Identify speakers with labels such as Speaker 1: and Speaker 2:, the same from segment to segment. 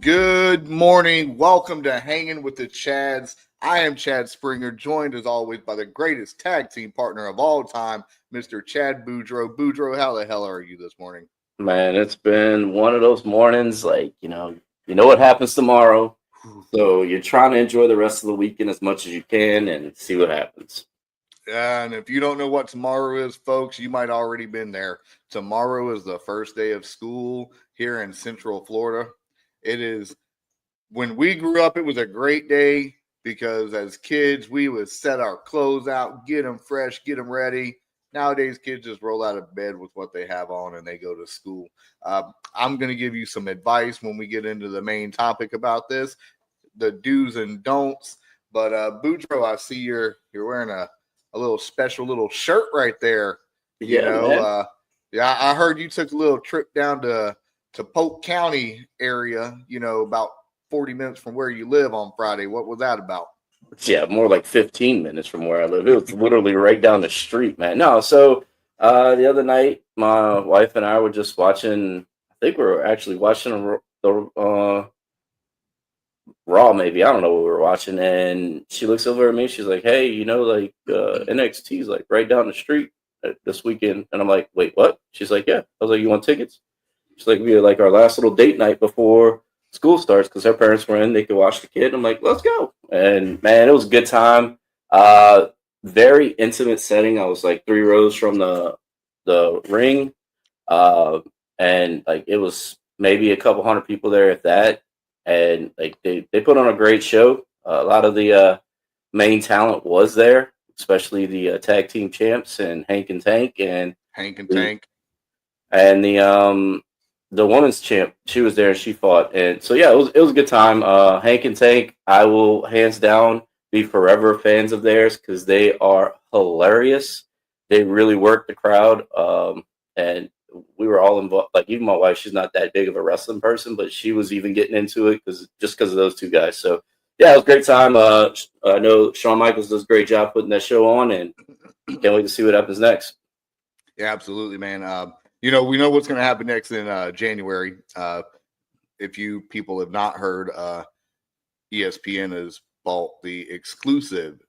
Speaker 1: Good morning. Welcome to Hanging with the Chads. I am Chad Springer, joined as always by the greatest tag team partner of all time, Mr. Chad Boudreaux. Boudreaux, how the hell are you this morning?
Speaker 2: Man, it's been one of those mornings, you know what happens tomorrow. So you're trying to enjoy the rest of the weekend as much as you can and see what happens.
Speaker 1: And if you don't know what tomorrow is, folks, you might already been there. Tomorrow is the first day of school here in Central Florida. It is, when we grew up, it was a great day because as kids, we would set our clothes out, get them fresh, get them ready. Nowadays, kids just roll out of bed with what they have on and they go to school. I'm going to give you some advice when we get into the main topic about this, the do's and don'ts. But Boudreaux, I see you're wearing a little special little shirt right there.
Speaker 2: Man.
Speaker 1: Yeah, I heard you took a little trip down to Polk County area, about 40 minutes from where you live on Friday. What was that about?
Speaker 2: Yeah, more like 15 minutes from where I live. It was literally right down the street, man. No, so the other night, my wife and I were just watching, I think we were actually watching the Raw, maybe. I don't know what we were watching. And she looks over at me. She's like, hey, NXT is like right down the street this weekend. And I'm like, wait, what? She's like, yeah. I was like, you want tickets? She's like, we had like our last little date night before school starts because her parents were in. They could watch the kid. I'm like, let's go. And man, it was a good time. Very intimate setting. I was like 3 rows from the ring. And like it was maybe a couple hundred people there at that. And like they put on a great show. A lot of the main talent was there, especially the tag team champs and Hank and Tank and the women's champ. She was there and she fought. And so yeah, it was a good time. Hank and Tank, I will hands down be forever fans of theirs because they are hilarious. They really work the crowd. And we were all involved. Like even my wife, she's not that big of a wrestling person, but she was even getting into it because of those two guys. So yeah, it was a great time. I know Shawn Michaels does a great job putting that show on, and can't wait to see what happens next.
Speaker 1: Yeah, absolutely, man. We know what's going to happen next in January. If you people have not heard, ESPN has bought the exclusive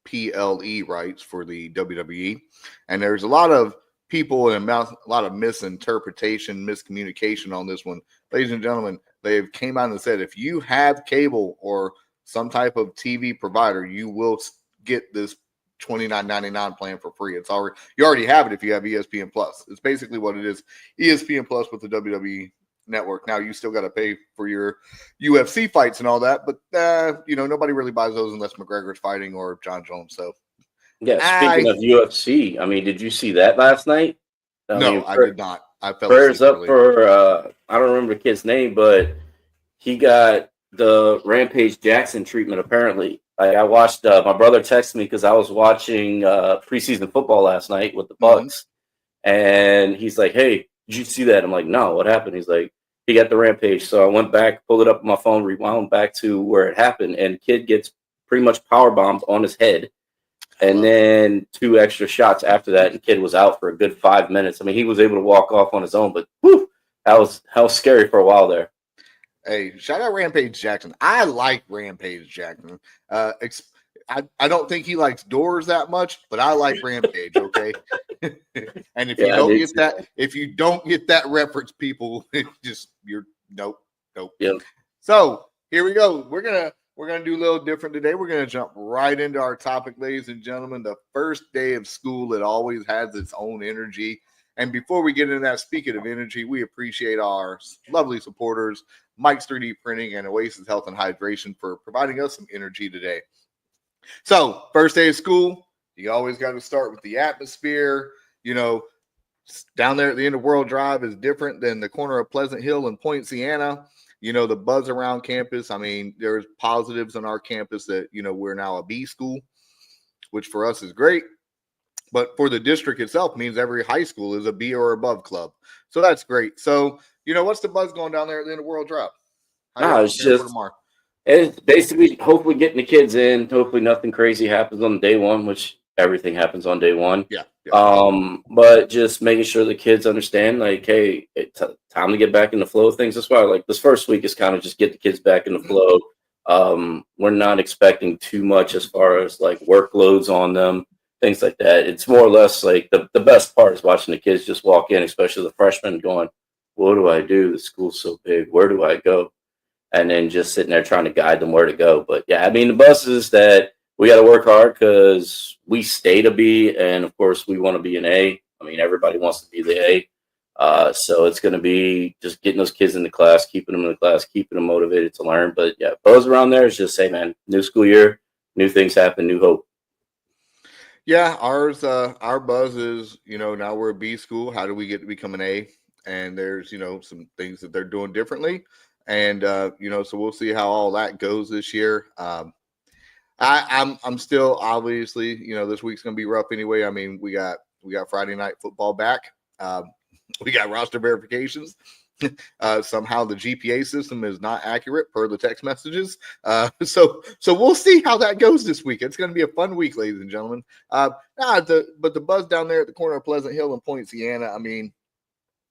Speaker 1: PLE rights for the WWE, and there's a lot of people and a lot of misinterpretation, miscommunication on this one. Ladies and gentlemen, they've came out and said if you have cable or some type of TV provider, you will get this $29.99 plan for free. You already have it if you have ESPN Plus. It's basically what it is. ESPN Plus with the WWE network. Now you still got to pay for your UFC fights and all that, but nobody really buys those unless McGregor's fighting or John Jones. So
Speaker 2: yeah, speaking of UFC, I mean, did you see that last night?
Speaker 1: I did not. I fell
Speaker 2: prayers up for I don't remember the kid's name, but he got the Rampage Jackson treatment apparently. I watched my brother texted me because I was watching preseason football last night with the Bucks, and he's like, "Hey, did you see that?" I'm like, "No, what happened?" He's like, "He got the Rampage." So I went back, pulled it up on my phone, rewound back to where it happened, and kid gets pretty much power bombed on his head, and then 2 extra shots after that, and kid was out for a good 5 minutes. I mean, he was able to walk off on his own, but whew, that was scary for a while there.
Speaker 1: Hey, shout out Rampage Jackson. I like Rampage Jackson. I don't think he likes doors that much, but I like Rampage. Okay, and if you don't get that reference, people, nope.
Speaker 2: Yep.
Speaker 1: So here we go. We're gonna do a little different today. We're gonna jump right into our topic, ladies and gentlemen. The first day of school, it always has its own energy. And before we get into that, speaking of energy, we appreciate our lovely supporters, Mike's 3D Printing and Oasis Health and Hydration, for providing us some energy today. So, first day of school, you always got to start with the atmosphere. Down there at the end of World Drive is different than the corner of Pleasant Hill and Point Sienna. The buzz around campus. I mean, there's positives on our campus that, we're now a B school, which for us is great. But for the district itself means every high school is a B or above club. So that's great. So, what's the buzz going down there at the end of World Drive?
Speaker 2: It's basically hopefully getting the kids in. Hopefully nothing crazy happens on day one, which everything happens on day one.
Speaker 1: Yeah.
Speaker 2: But just making sure the kids understand, like, hey, it's time to get back in the flow of things. That's why, like, this first week is kind of just get the kids back in the flow. We're not expecting too much as far as like workloads on them, things like that. It's more or less like the best part is watching the kids just walk in, especially the freshmen, going, what do I do? The school's so big. Where do I go? And then just sitting there trying to guide them where to go. But yeah, I mean, the buses that we got to work hard because we stay to B, and of course we want to be an A. I mean, everybody wants to be the A. So it's going to be just getting those kids in the class, keeping them in the class, keeping them motivated to learn. But yeah, buzz around there is just say, man, new school year, new things happen, new hope.
Speaker 1: Yeah, our buzz is, now we're a B school. How do we get to become an A? And there's, some things that they're doing differently. And, so we'll see how all that goes this year. I'm still obviously, this week's going to be rough anyway. I mean, we got Friday night football back. We got roster verifications. Somehow the GPA system is not accurate per the text messages. So we'll see how that goes this week. It's going to be a fun week, ladies and gentlemen. But the buzz down there at the corner of Pleasant Hill and Point Sienna, I mean,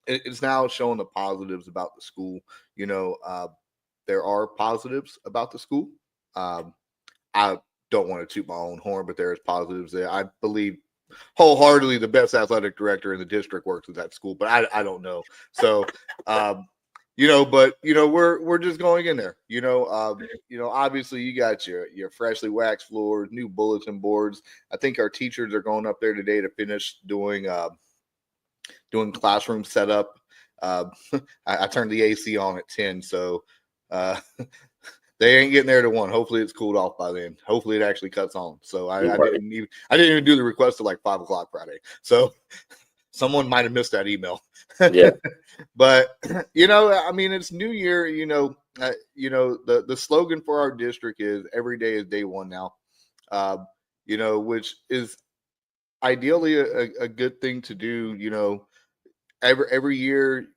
Speaker 1: it's now showing the positives about the school. There are positives about the school. I don't want to toot my own horn, but there's positives there. I believe wholeheartedly the best athletic director in the district works at that school, but I don't know. So, we're just going in there. Obviously you got your freshly waxed floors, new bulletin boards. I think our teachers are going up there today to finish doing classroom setup. I turned the AC on at 10, so they ain't getting there to 1. Hopefully it's cooled off by then. Hopefully it actually cuts on. So I didn't even do the request till like 5:00 Friday. So someone might have missed that email.
Speaker 2: Yeah.
Speaker 1: But I mean, it's New Year. The slogan for our district is "Every day is day one" now. Which is ideally a good thing to do. Every year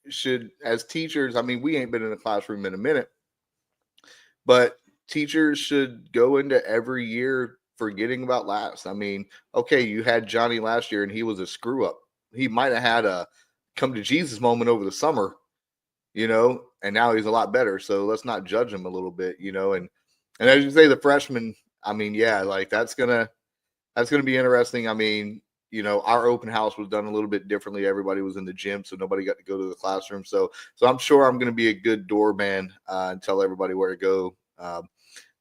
Speaker 1: should, as teachers, I mean, we ain't been in a classroom in a minute, but teachers should go into every year forgetting about last. I mean, okay, you had Johnny last year and he was a screw up. He might have had a come to Jesus moment over the summer, and now he's a lot better. So let's not judge him a little bit, and as you say, the freshmen, I mean, yeah, like that's gonna be interesting. I mean, our open house was done a little bit differently. Everybody was in the gym, so nobody got to go to the classroom. So I'm sure I'm going to be a good doorman and tell everybody where to go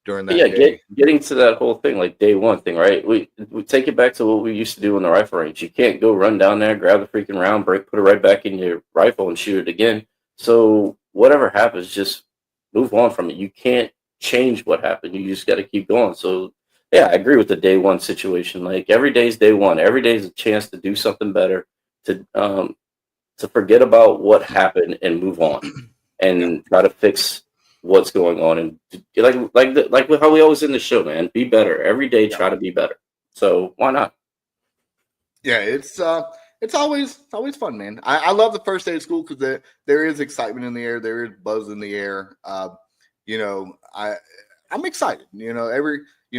Speaker 1: during that day.
Speaker 2: Getting to that whole thing, like day one thing, right? We take it back to what we used to do in the rifle range. You can't go run down there, grab the freaking round, put it right back in your rifle and shoot it again. So whatever happens, just move on from it. You can't change what happened. You just got to keep going. So yeah, I agree with the day one situation. Like every day is day one. Every day is a chance to do something better, to forget about what happened and move on, and try to fix what's going on. And like how we always end the show, man. Be better every day. Try to be better. So why not?
Speaker 1: Yeah, it's always fun, man. I love the first day of school because there is excitement in the air. There is buzz in the air. I'm excited.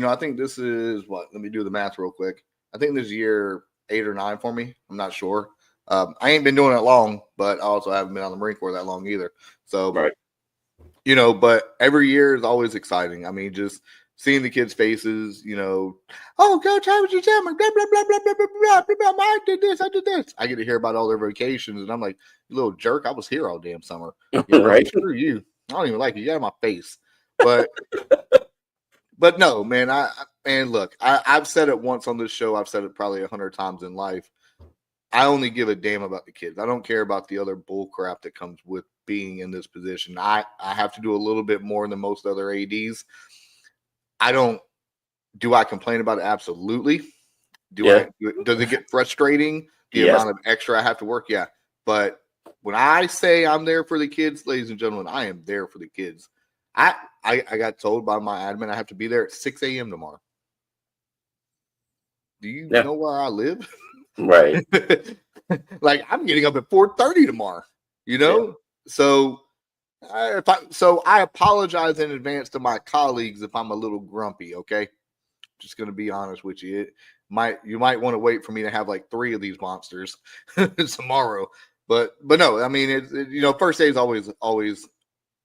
Speaker 1: I think this is what. Let me do the math real quick. I think this is year 8 or 9 for me. I'm not sure. I ain't been doing it long, but I also haven't been on the Marine Corps that long either. So,
Speaker 2: right.
Speaker 1: But every year is always exciting. I mean, just seeing the kids' faces, oh, Coach, how was your summer? Blah, blah, blah, blah, blah, blah, blah, blah, blah. I did this. I get to hear about all their vacations, and I'm like, you little jerk, I was here all damn summer.
Speaker 2: Right?
Speaker 1: Screw you. I don't even like you. You out of my face. But but no, man, look, I've said it once on this show. I've said it probably 100 times in life. I only give a damn about the kids. I don't care about the other bull crap that comes with being in this position. I have to do a little bit more than most other ADs. Do I complain about it? Absolutely. Does it get frustrating? The amount of extra I have to work? Yeah. But when I say I'm there for the kids, ladies and gentlemen, I am there for the kids. I got told by my admin I have to be there at 6 a.m. tomorrow. Do you know where I live?
Speaker 2: Right.
Speaker 1: Like I'm getting up at 4:30 tomorrow. So I apologize in advance to my colleagues if I'm a little grumpy. Okay, just gonna be honest with you. you might want to wait for me to have like 3 of these monsters tomorrow. But no, I mean, first day is always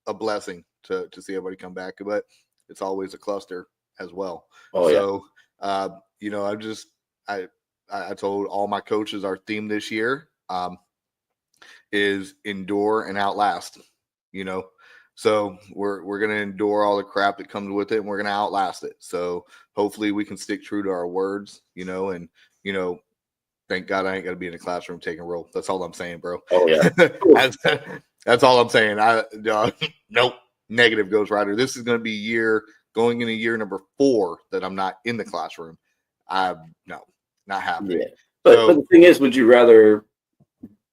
Speaker 1: a blessing to see everybody come back, but it's always a cluster as well.
Speaker 2: Oh,
Speaker 1: so, I told all my coaches our theme this year is endure and outlast. So we're gonna endure all the crap that comes with it, and we're gonna outlast it. So hopefully we can stick true to our words, and thank God I ain't gonna be in the classroom taking roll. That's all I'm saying, bro.
Speaker 2: Oh yeah.
Speaker 1: That's all I'm saying. Nope. Negative Ghost Rider. This is gonna be going into year number 4 that I'm not in the classroom. No, not happening.
Speaker 2: Yeah. But the thing is, would you rather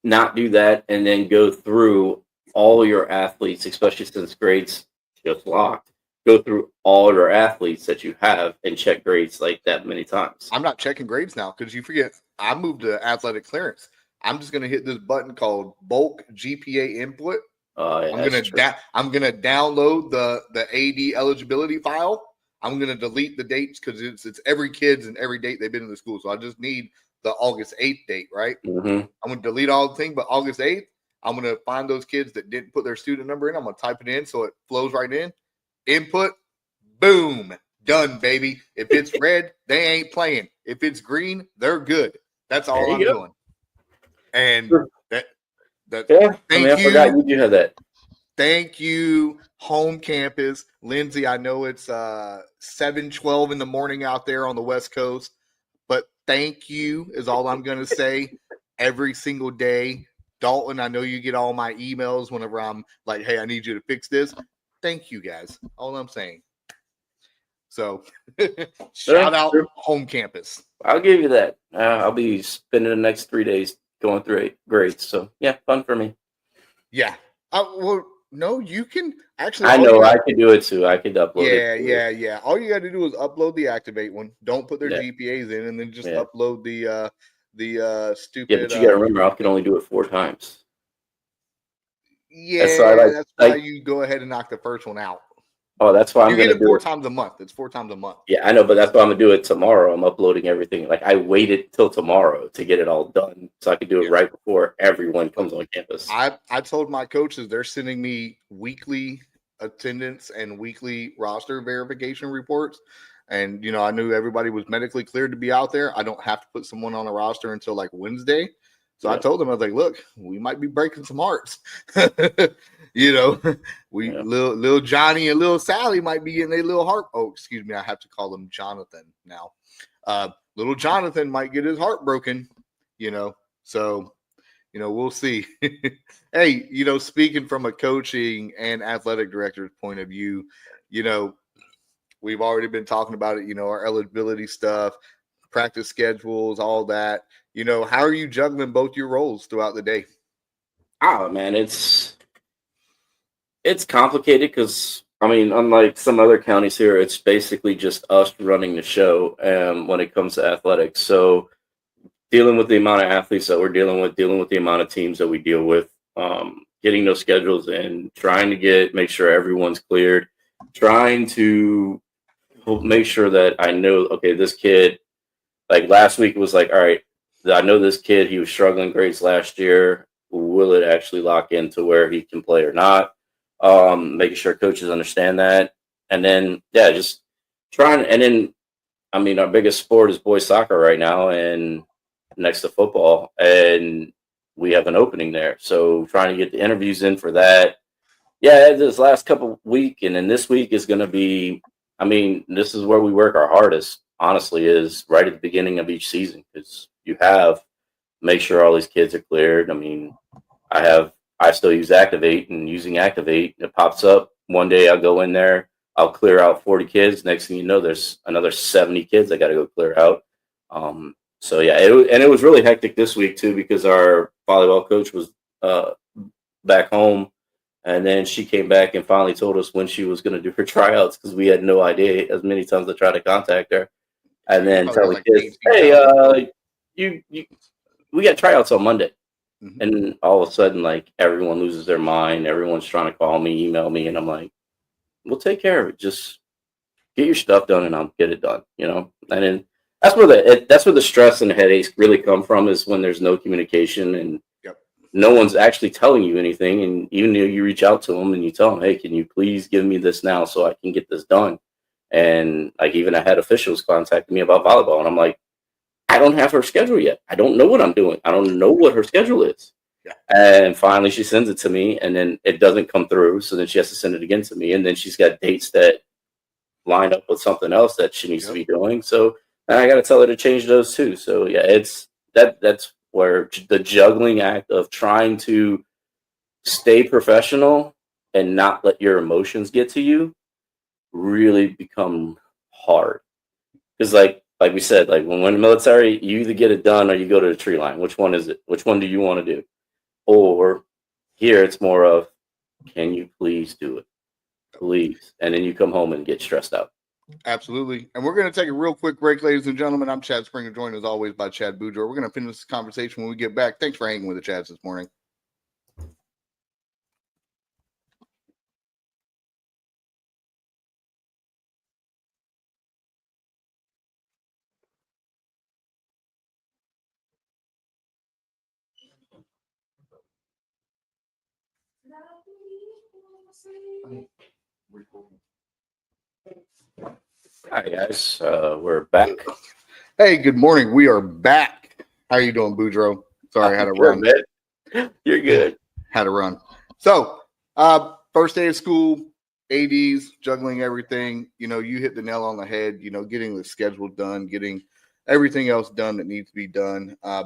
Speaker 2: not do that and then go through all your athletes, especially since grades just locked, go through all your athletes that you have and check grades like that many times?
Speaker 1: I'm not checking grades now because you forget I moved to athletic clearance. I'm just gonna hit this button called bulk GPA input.
Speaker 2: Yeah,
Speaker 1: I'm gonna download the AD eligibility file. I'm gonna delete the dates because it's every kid's and every date they've been in the school. So I just need the August 8th date, right?
Speaker 2: Mm-hmm.
Speaker 1: I'm gonna delete all the thing, but August 8th, I'm gonna find those kids that didn't put their student number in. I'm gonna type it in so it flows right in. Input, boom, done, baby. If it's red, they ain't playing. If it's green, they're good. That's all I'm doing. And
Speaker 2: I forgot you do have that.
Speaker 1: Thank you, home campus. Lindsay, I know it's 7:12 in the morning out there on the West Coast, but thank you is all I'm going to say every single day. Dalton, I know you get all my emails whenever I'm like, hey, I need you to fix this. Thank you, guys. All I'm saying. So, shout out home campus.
Speaker 2: I'll give you that. I'll be spending the next 3 days going through grades. So, yeah, fun for me.
Speaker 1: Yeah. Well, no, you can actually.
Speaker 2: I know I can do it too. I can upload it.
Speaker 1: Yeah. All you got to do is upload the Activate one. Don't put their GPAs in, and then just upload the stupid.
Speaker 2: Yeah, but you got to remember, I can only do it 4 times.
Speaker 1: Yeah, that's why you go ahead and knock the first one out.
Speaker 2: Oh, that's why I'm going to do it
Speaker 1: 4 times a month. It's 4 times a month.
Speaker 2: Yeah, I know, but that's why I'm going to do it tomorrow. I'm uploading everything. Like, I waited till tomorrow to get it all done so I could do it right before everyone comes on campus.
Speaker 1: I told my coaches they're sending me weekly attendance and weekly roster verification reports. And, I knew everybody was medically cleared to be out there. I don't have to put someone on a roster until like Wednesday. So I told them, I was like, look, we might be breaking some hearts. Little Johnny and little Sally might be getting a little heart. Oh, excuse me. I have to call him Jonathan now. Little Jonathan might get his heart broken, So, we'll see. Hey, speaking from a coaching and athletic director's point of view, we've already been talking about it, our eligibility stuff, practice schedules, all that. How are you juggling both your roles throughout the day?
Speaker 2: Oh, man, it's complicated because, unlike some other counties here, it's basically just us running the show when it comes to athletics. So dealing with the amount of athletes that we're dealing with the amount of teams that we deal with, getting those schedules in, trying to make sure everyone's cleared, trying to make sure that I know, okay, this kid, like last week was like, all right, I know this kid, he was struggling grades last year. Will it actually lock into where he can play or not? Making sure coaches understand that. And then, just trying. And then, our biggest sport is boys soccer right now and next to football. And we have an opening there. So trying to get the interviews in for that. Yeah, this last couple week and then this week is going to be, this is where we work our hardest, honestly, is right at the beginning of each season because make sure all these kids are cleared. I still use Activate, and using Activate, it pops up. One day I'll go in there, I'll clear out 40 kids. Next thing you know, there's another 70 kids I got to go clear out. So yeah, it was really hectic this week too because our volleyball coach was back home, and then she came back and finally told us when she was going to do her tryouts because we had no idea. As many times I tried to contact her, and then tell the kids, "Hey, we got tryouts on Monday." Mm-hmm. And all of a sudden, like, everyone loses their mind. Everyone's trying to call me, email me, and I'm like, we'll take care of it. Just get your stuff done and I'll get it done, And then that's where the stress and the headaches really come from, is when there's no communication and
Speaker 1: Yep.
Speaker 2: no one's actually telling you anything. And even though you reach out to them and you tell them, hey, can you please give me this now so I can get this done? And like, even I had officials contacting me about volleyball, and I'm like, I don't have her schedule yet. I don't know what I'm doing. I don't know what her schedule is.
Speaker 1: Yeah.
Speaker 2: And finally she sends it to me, and then it doesn't come through. So then she has to send it again to me. And then she's got dates that line up with something else that she needs to be doing. So and I got to tell her to change those too. So yeah, that's where the juggling act of trying to stay professional and not let your emotions get to you really become hard. Because like we said, like when we're in the military, you either get it done or you go to the tree line. Which one is it? Which one do you want to do? Or here it's more of, can you please do it? Please. And then you come home and get stressed out.
Speaker 1: Absolutely. And we're going to take a real quick break, ladies and gentlemen. I'm Chad Springer, joined as always by Chad Boudreaux. We're going to finish this conversation when we get back. Thanks for hanging with the Chads this morning.
Speaker 2: Hi guys, we're back.
Speaker 1: Hey, good morning. We are back. How are you doing, Boudreaux? Sorry, I had to run.
Speaker 2: Man. You're good.
Speaker 1: Had to run. So, first day of school, ADs, juggling everything. You know, you hit the nail on the head. You know, getting the schedule done, getting everything else done that needs to be done. I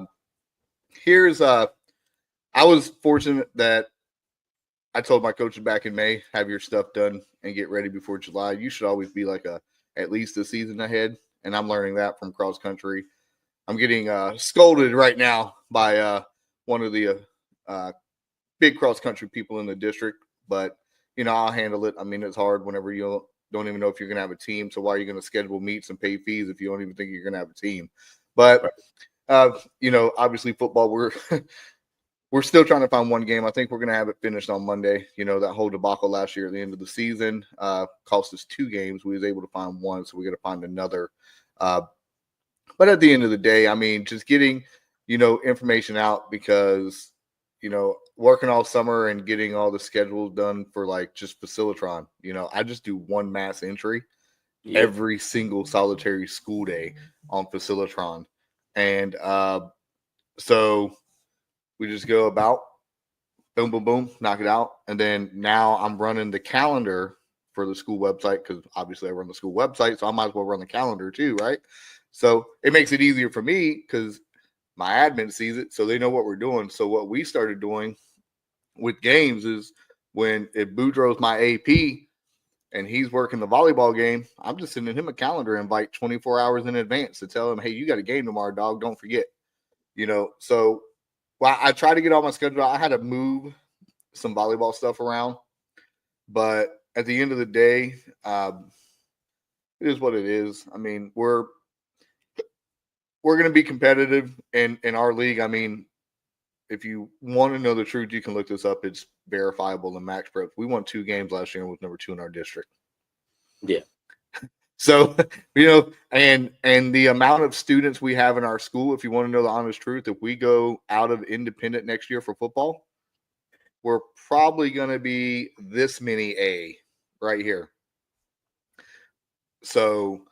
Speaker 1: was fortunate that I told my coaches back in May, have your stuff done and get ready before July. You should always be like at least a season ahead. And I'm learning that from cross country. I'm getting scolded right now by one of the big cross country people in the district, but you know, I'll handle it. I mean, it's hard whenever you don't even know if you're going to have a team. So why are you going to schedule meets and pay fees if you don't even think you're going to have a team? But you know, obviously football, we're still trying to find one game. I think we're going to have it finished on Monday. You know, that whole debacle last year at the end of the season cost us 2 games. We was able to find one, so we got to find another. But at the end of the day, I mean, just getting, you know, information out, because, you know, working all summer and getting all the schedules done for like just Facilitron, you know, I just do one mass entry every single solitary school day on Facilitron. And so we just go about, boom, boom, boom, knock it out. And then now I'm running the calendar for the school website, because obviously I run the school website, so I might as well run the calendar too, right? So it makes it easier for me because my admin sees it, so they know what we're doing. So what we started doing with games is, if Boudreaux's my AP and he's working the volleyball game, I'm just sending him a calendar invite 24 hours in advance to tell him, hey, you got a game tomorrow, dog. Don't forget. You know, so I try to get all my schedule. I had to move some volleyball stuff around, but at the end of the day, it is what it is. I mean, we're going to be competitive in our league. I mean, if you want to know the truth, you can look this up. It's verifiable in Max Prep. We won 2 games last year and was number 2 in our district.
Speaker 2: Yeah.
Speaker 1: So, you know, and the amount of students we have in our school, if you want to know the honest truth, if we go out of independent next year for football, we're probably going to be this many A right here. So,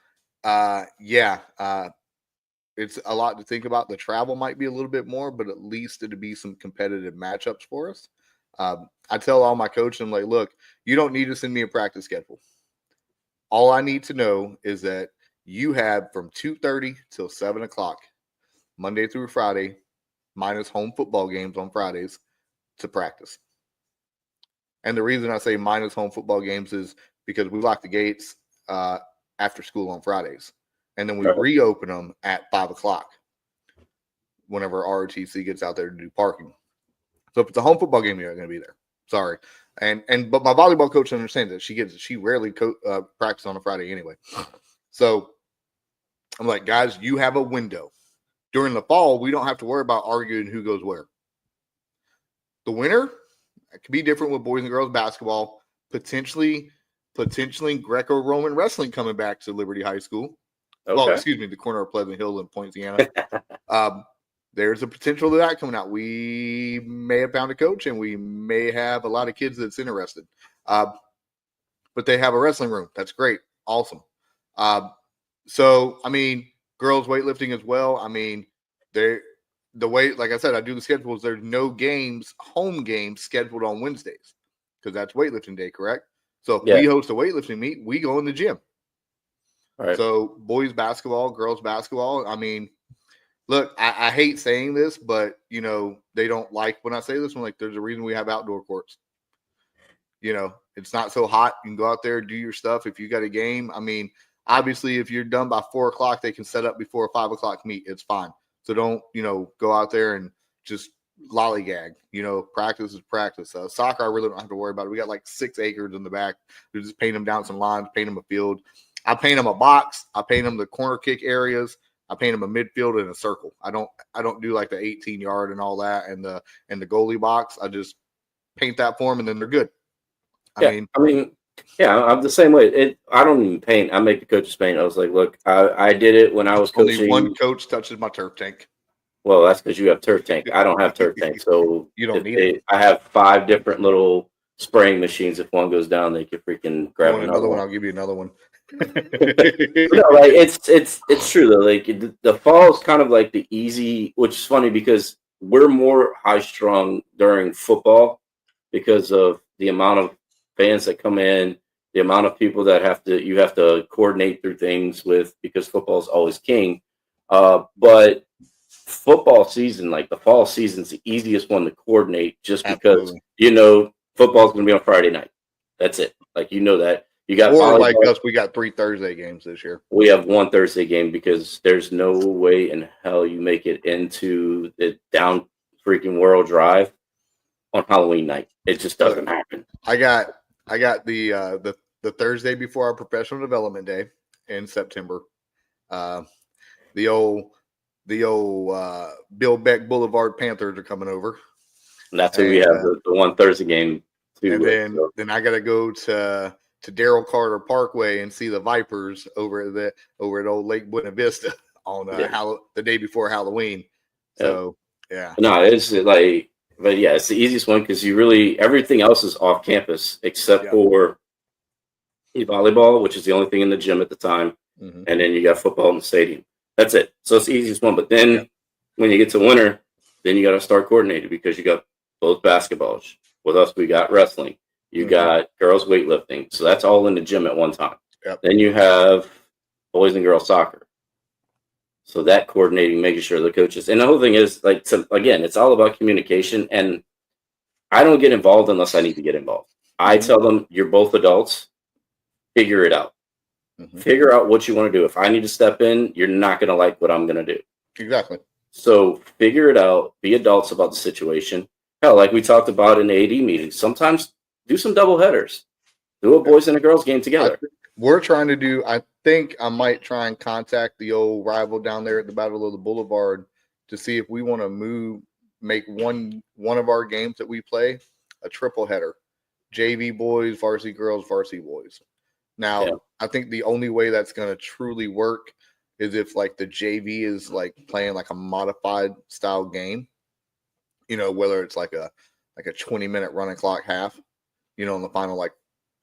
Speaker 1: it's a lot to think about. The travel might be a little bit more, but at least it'd be some competitive matchups for us. I tell all my coaches, I'm like, look, you don't need to send me a practice schedule. All I need to know is that you have from 2:30 till 7 o'clock, Monday through Friday, minus home football games on Fridays, to practice. And the reason I say minus home football games is because we lock the gates after school on Fridays. And then we reopen them at 5 o'clock whenever ROTC gets out there to do parking. So if it's a home football game, you're not going to be there. Sorry. But my volleyball coach understands that. She rarely practices on a Friday anyway. So I'm like, guys, you have a window. During the fall, we don't have to worry about arguing who goes where. The winter, it could be different with boys and girls basketball. Potentially Greco-Roman wrestling coming back to Liberty High School. Well,
Speaker 2: Okay.
Speaker 1: excuse me, the corner of Pleasant Hill and Poinciana. There's a potential of that coming out. We may have found a coach, and we may have a lot of kids that's interested. But they have a wrestling room. That's great. Awesome. So, I mean, girls weightlifting as well. I mean, the way, like I said, I do the schedules. There's no games, home games scheduled on Wednesdays because that's weightlifting day, correct? So if we host a weightlifting meet, we go in the gym.
Speaker 2: Right.
Speaker 1: So boys basketball, girls basketball. I mean, look, I hate saying this, but they don't like when I say this one. Like, there's a reason we have outdoor courts. It's not so hot. You can go out there, do your stuff. If you got a game, I mean, obviously, if you're done by 4 o'clock, they can set up before a 5 o'clock meet. It's fine. So don't, go out there and just lollygag. Practice is practice. Soccer, I really don't have to worry about it. We got like 6 acres in the back. We just paint them down some lines, paint them a field. I paint them a box. I paint them the corner kick areas. I paint them a midfield and a circle. I don't do like the 18-yard and all that and the goalie box. I just paint that for them and then they're good.
Speaker 2: I mean, I'm the same way. I don't even paint. I make the coaches paint. I was like, look, I did it when I was coaching.
Speaker 1: Only one coach touches my turf tank.
Speaker 2: Well, that's because you have turf tank. I don't have turf tank, so
Speaker 1: you don't need it.
Speaker 2: I have 5 different little spraying machines. If one goes down, they can freaking grab
Speaker 1: another one. I'll give you another one.
Speaker 2: No, like it's true though. Like the fall is kind of like the easy, which is funny because we're more high strung during football because of the amount of fans that come in, the amount of people that you have to coordinate through things with because football is always king. But football season, like the fall season, is the easiest one to coordinate just because football's going to be on Friday night. That's it. Like that. You got
Speaker 1: like us, we got 3 Thursday games this year.
Speaker 2: We have 1 Thursday game because there's no way in hell you make it into the down freaking World Drive on Halloween night. It just doesn't happen.
Speaker 1: I got the Thursday before our professional development day in September. The old Bill Beck Boulevard Panthers are coming over.
Speaker 2: And that's who we have the 1 Thursday game too.
Speaker 1: And then I got to go to Darrell Carter Parkway and see the Vipers over at old Lake Buena Vista on the day before Halloween. So
Speaker 2: no, it's like, but yeah, it's the easiest one because everything else is off campus except for volleyball, which is the only thing in the gym at the time, and then you got football in the stadium. That's it. So it's the easiest one. But then when you get to winter, then you got to start coordinating because you got both basketballs. With us, we got wrestling. You got girls weightlifting. So that's all in the gym at one time.
Speaker 1: Yep.
Speaker 2: Then you have boys and girls soccer. So that coordinating, making sure the coaches. And the whole thing is, again, it's all about communication. And I don't get involved unless I need to get involved. I tell them, you're both adults. Figure it out. Figure out what you want to do. If I need to step in, you're not going to like what I'm going to do.
Speaker 1: Exactly.
Speaker 2: So figure it out. Be adults about the situation. Hell, like we talked about in the AD meeting, sometimes do some double headers. Do a boys and a girls game together.
Speaker 1: We're trying to do, I think I might try and contact the old rival down there at the Battle of the Boulevard to see if we want to make one of our games that we play a triple header. JV boys, varsity girls, varsity boys. Now, I think the only way that's going to truly work is if like the JV is like playing like a modified style game, whether it's like a 20-minute running clock half, in the final like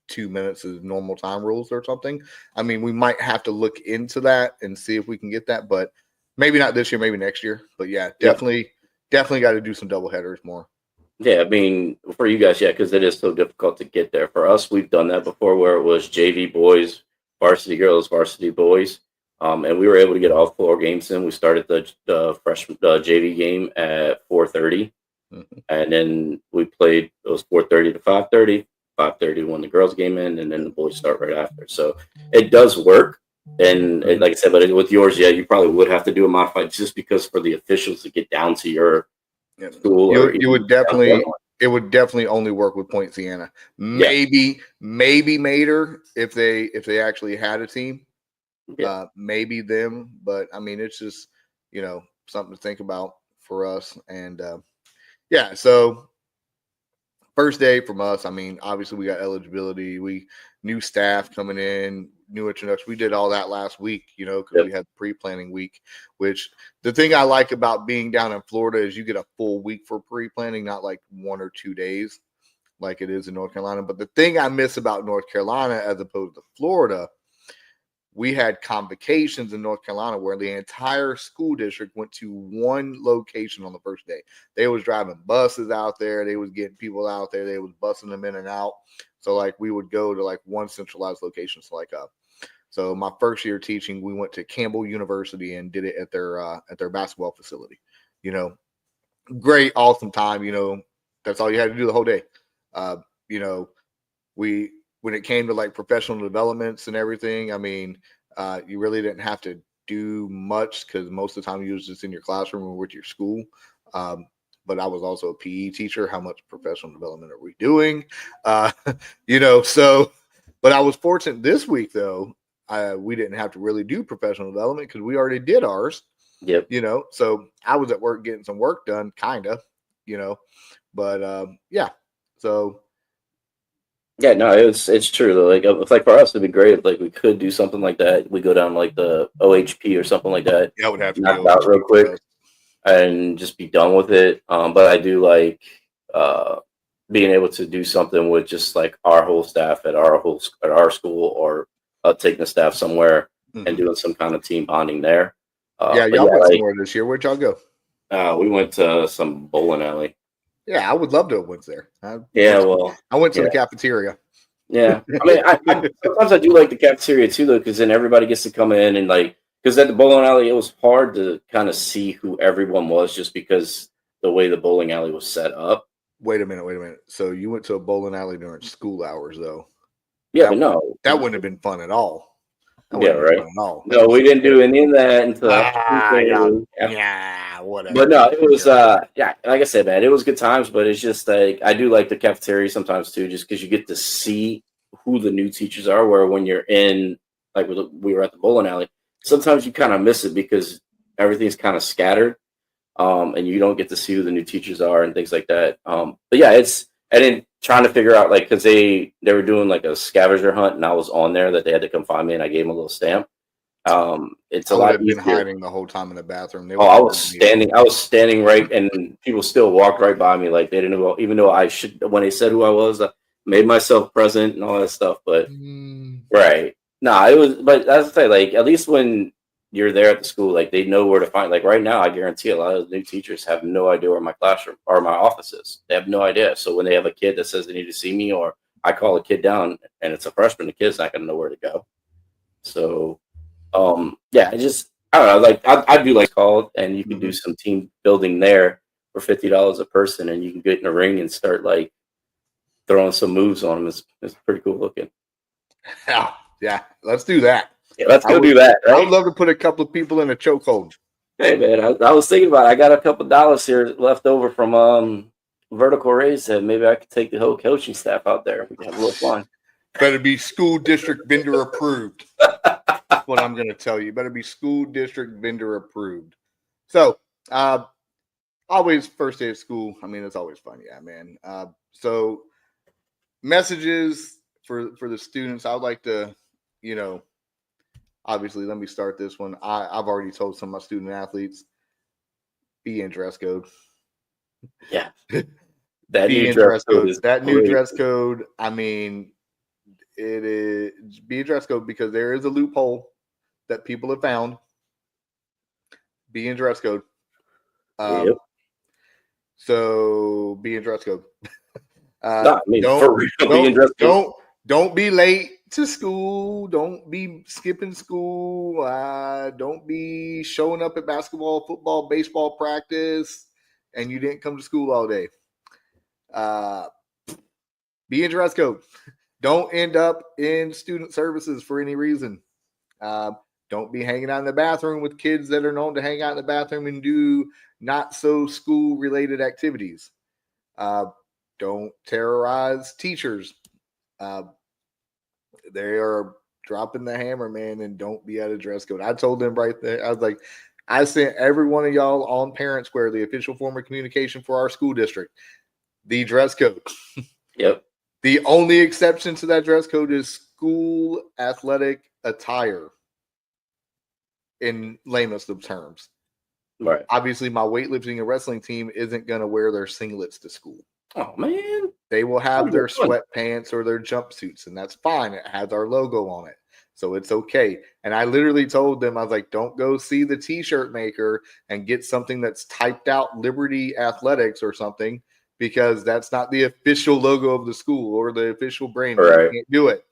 Speaker 1: 2 minutes is normal time rules or something. I mean, we might have to look into that and see if we can get that, but maybe not this year, maybe next year. But definitely got to do some double headers more. Yeah,
Speaker 2: I mean, for you guys, because it is so difficult to get there. For us, we've done that before where it was JV boys, varsity girls, varsity boys. And we were able to get all 4 games in. We started the freshman JV game at 4:30. And then we played, it was 4:30 to 5:30. 5:30 when the girls game in, and then the boys start right after. So it does work. And like I said, but with yours, you probably would have to do a modified just because for the officials to get down to your school.
Speaker 1: It would definitely only work with Poinciana. Maybe Mater if they actually had a team. Maybe them, but I mean it's just something to think about for us. And so first day from us, I mean, obviously we got eligibility, we new staff coming in, new introduction. We did all that last week, because we had pre-planning week, which the thing I like about being down in Florida is you get a full week for pre-planning, not like 1 or 2 days like it is in North Carolina. But the thing I miss about North Carolina as opposed to Florida, we had convocations in North Carolina where the entire school district went to one location on the first day. They was driving buses out there. They was getting people out there. They was busing them in and out. So like we would go to like one centralized location. So my first year teaching, we went to Campbell University and did it at their basketball facility. Great, awesome time. That's all you had to do the whole day. When it came to like professional developments and everything, I mean, you really didn't have to do much because most of the time you was just in your classroom or with your school. But I was also a PE teacher. How much professional development are we doing? So, but I was fortunate this week though. We didn't have to really do professional development because we already did ours.
Speaker 2: Yep.
Speaker 1: So I was at work getting some work done, kind of, but yeah. So.
Speaker 2: Yeah, no, it's true though. Like for us, it'd be great if like we could do something like that. We go down like the OHP or something like that.
Speaker 1: Yeah, I would have to
Speaker 2: knock it out real quick and just be done with it. But I do like being able to do something with just like our whole staff at our school, or taking the staff somewhere and doing some kind of team bonding there.
Speaker 1: Y'all went somewhere this year. Where'd y'all go?
Speaker 2: We went to some bowling alley.
Speaker 1: Yeah, I would love to have went there. I went to the cafeteria.
Speaker 2: Yeah, I mean, sometimes I do like the cafeteria too, though, because then everybody gets to come in and because at the bowling alley, it was hard to kind of see who everyone was just because the way the bowling alley was set up.
Speaker 1: Wait a minute. So you went to a bowling alley during school hours, though?
Speaker 2: Yeah, but no,
Speaker 1: that wouldn't have been fun at all.
Speaker 2: Yeah, right. No, we didn't do any of that until
Speaker 1: whatever.
Speaker 2: But no, it was like I said, man, it was good times. But it's just like I do like the cafeteria sometimes too, just because you get to see who the new teachers are. Where when you're in, like we were at the bowling alley, sometimes you kind of miss it because everything's kind of scattered, and you don't get to see who the new teachers are and things like that. But yeah, and then trying to figure out because they were doing like a scavenger hunt, and I was on there that they had to come find me, and I gave them a little stamp. It's a lot easier.
Speaker 1: Been hiding the whole time in the bathroom.
Speaker 2: I was standing right, and people still walked right by me like they didn't know. Even though I should, when they said who I was, I made myself present and all that stuff. But right, it was. But as I say, like at least when you're there at the school, like they know where to find. Like right now, I guarantee a lot of the new teachers have no idea where my classroom or my office is. They have no idea. So when they have a kid that says they need to see me, or I call a kid down and it's a freshman, the kid's not going to know where to go. So, I don't know. Like I do like call, and you can do some team building there for $50 a person, and you can get in a ring and start like throwing some moves on them. It's pretty cool looking.
Speaker 1: Yeah, let's do that.
Speaker 2: Yeah, let's go do that. Right?
Speaker 1: I would love to put a couple of people in a chokehold.
Speaker 2: Hey man, I was thinking about it. I got a couple $dollars here left over from Vertical Raise, and maybe I could take the whole coaching staff out there. We can have a little fun.
Speaker 1: Better be school district vendor approved. That's what I'm going to tell you. Better be school district vendor approved. So, always first day of school. I mean, it's always fun. Yeah, man. So messages for the students. I would like to, obviously, let me start this one. I've already told some of my student athletes, be in dress code.
Speaker 2: Yeah. That new dress
Speaker 1: code. I mean, it is be a dress code because there is a loophole that people have found. Be in dress code.
Speaker 2: Yep.
Speaker 1: So be in dress code. Don't be late to school. Don't be skipping school. Don't be showing up at basketball, football, baseball practice, and you didn't come to school all day. Be in dress code. Don't end up in student services for any reason. Don't be hanging out in the bathroom with kids that are known to hang out in the bathroom and do not so school related activities. Don't terrorize teachers. They are dropping the hammer, man, and don't be out of dress code. I told them right there. I was like, I sent every one of y'all on Parent Square, the official form of communication for our school district. The dress code.
Speaker 2: Yep.
Speaker 1: The only exception to that dress code is school athletic attire in lamest of terms.
Speaker 2: Right.
Speaker 1: Obviously, my weightlifting and wrestling team isn't going to wear their singlets to school.
Speaker 2: Oh, man.
Speaker 1: They will have their sweatpants or their jumpsuits, and that's fine. It has our logo on it. So it's okay. And I literally told them, I was like, don't go see the t-shirt maker and get something that's typed out Liberty Athletics or something, because that's not the official logo of the school or the official brand.
Speaker 2: Right.
Speaker 1: You can't do it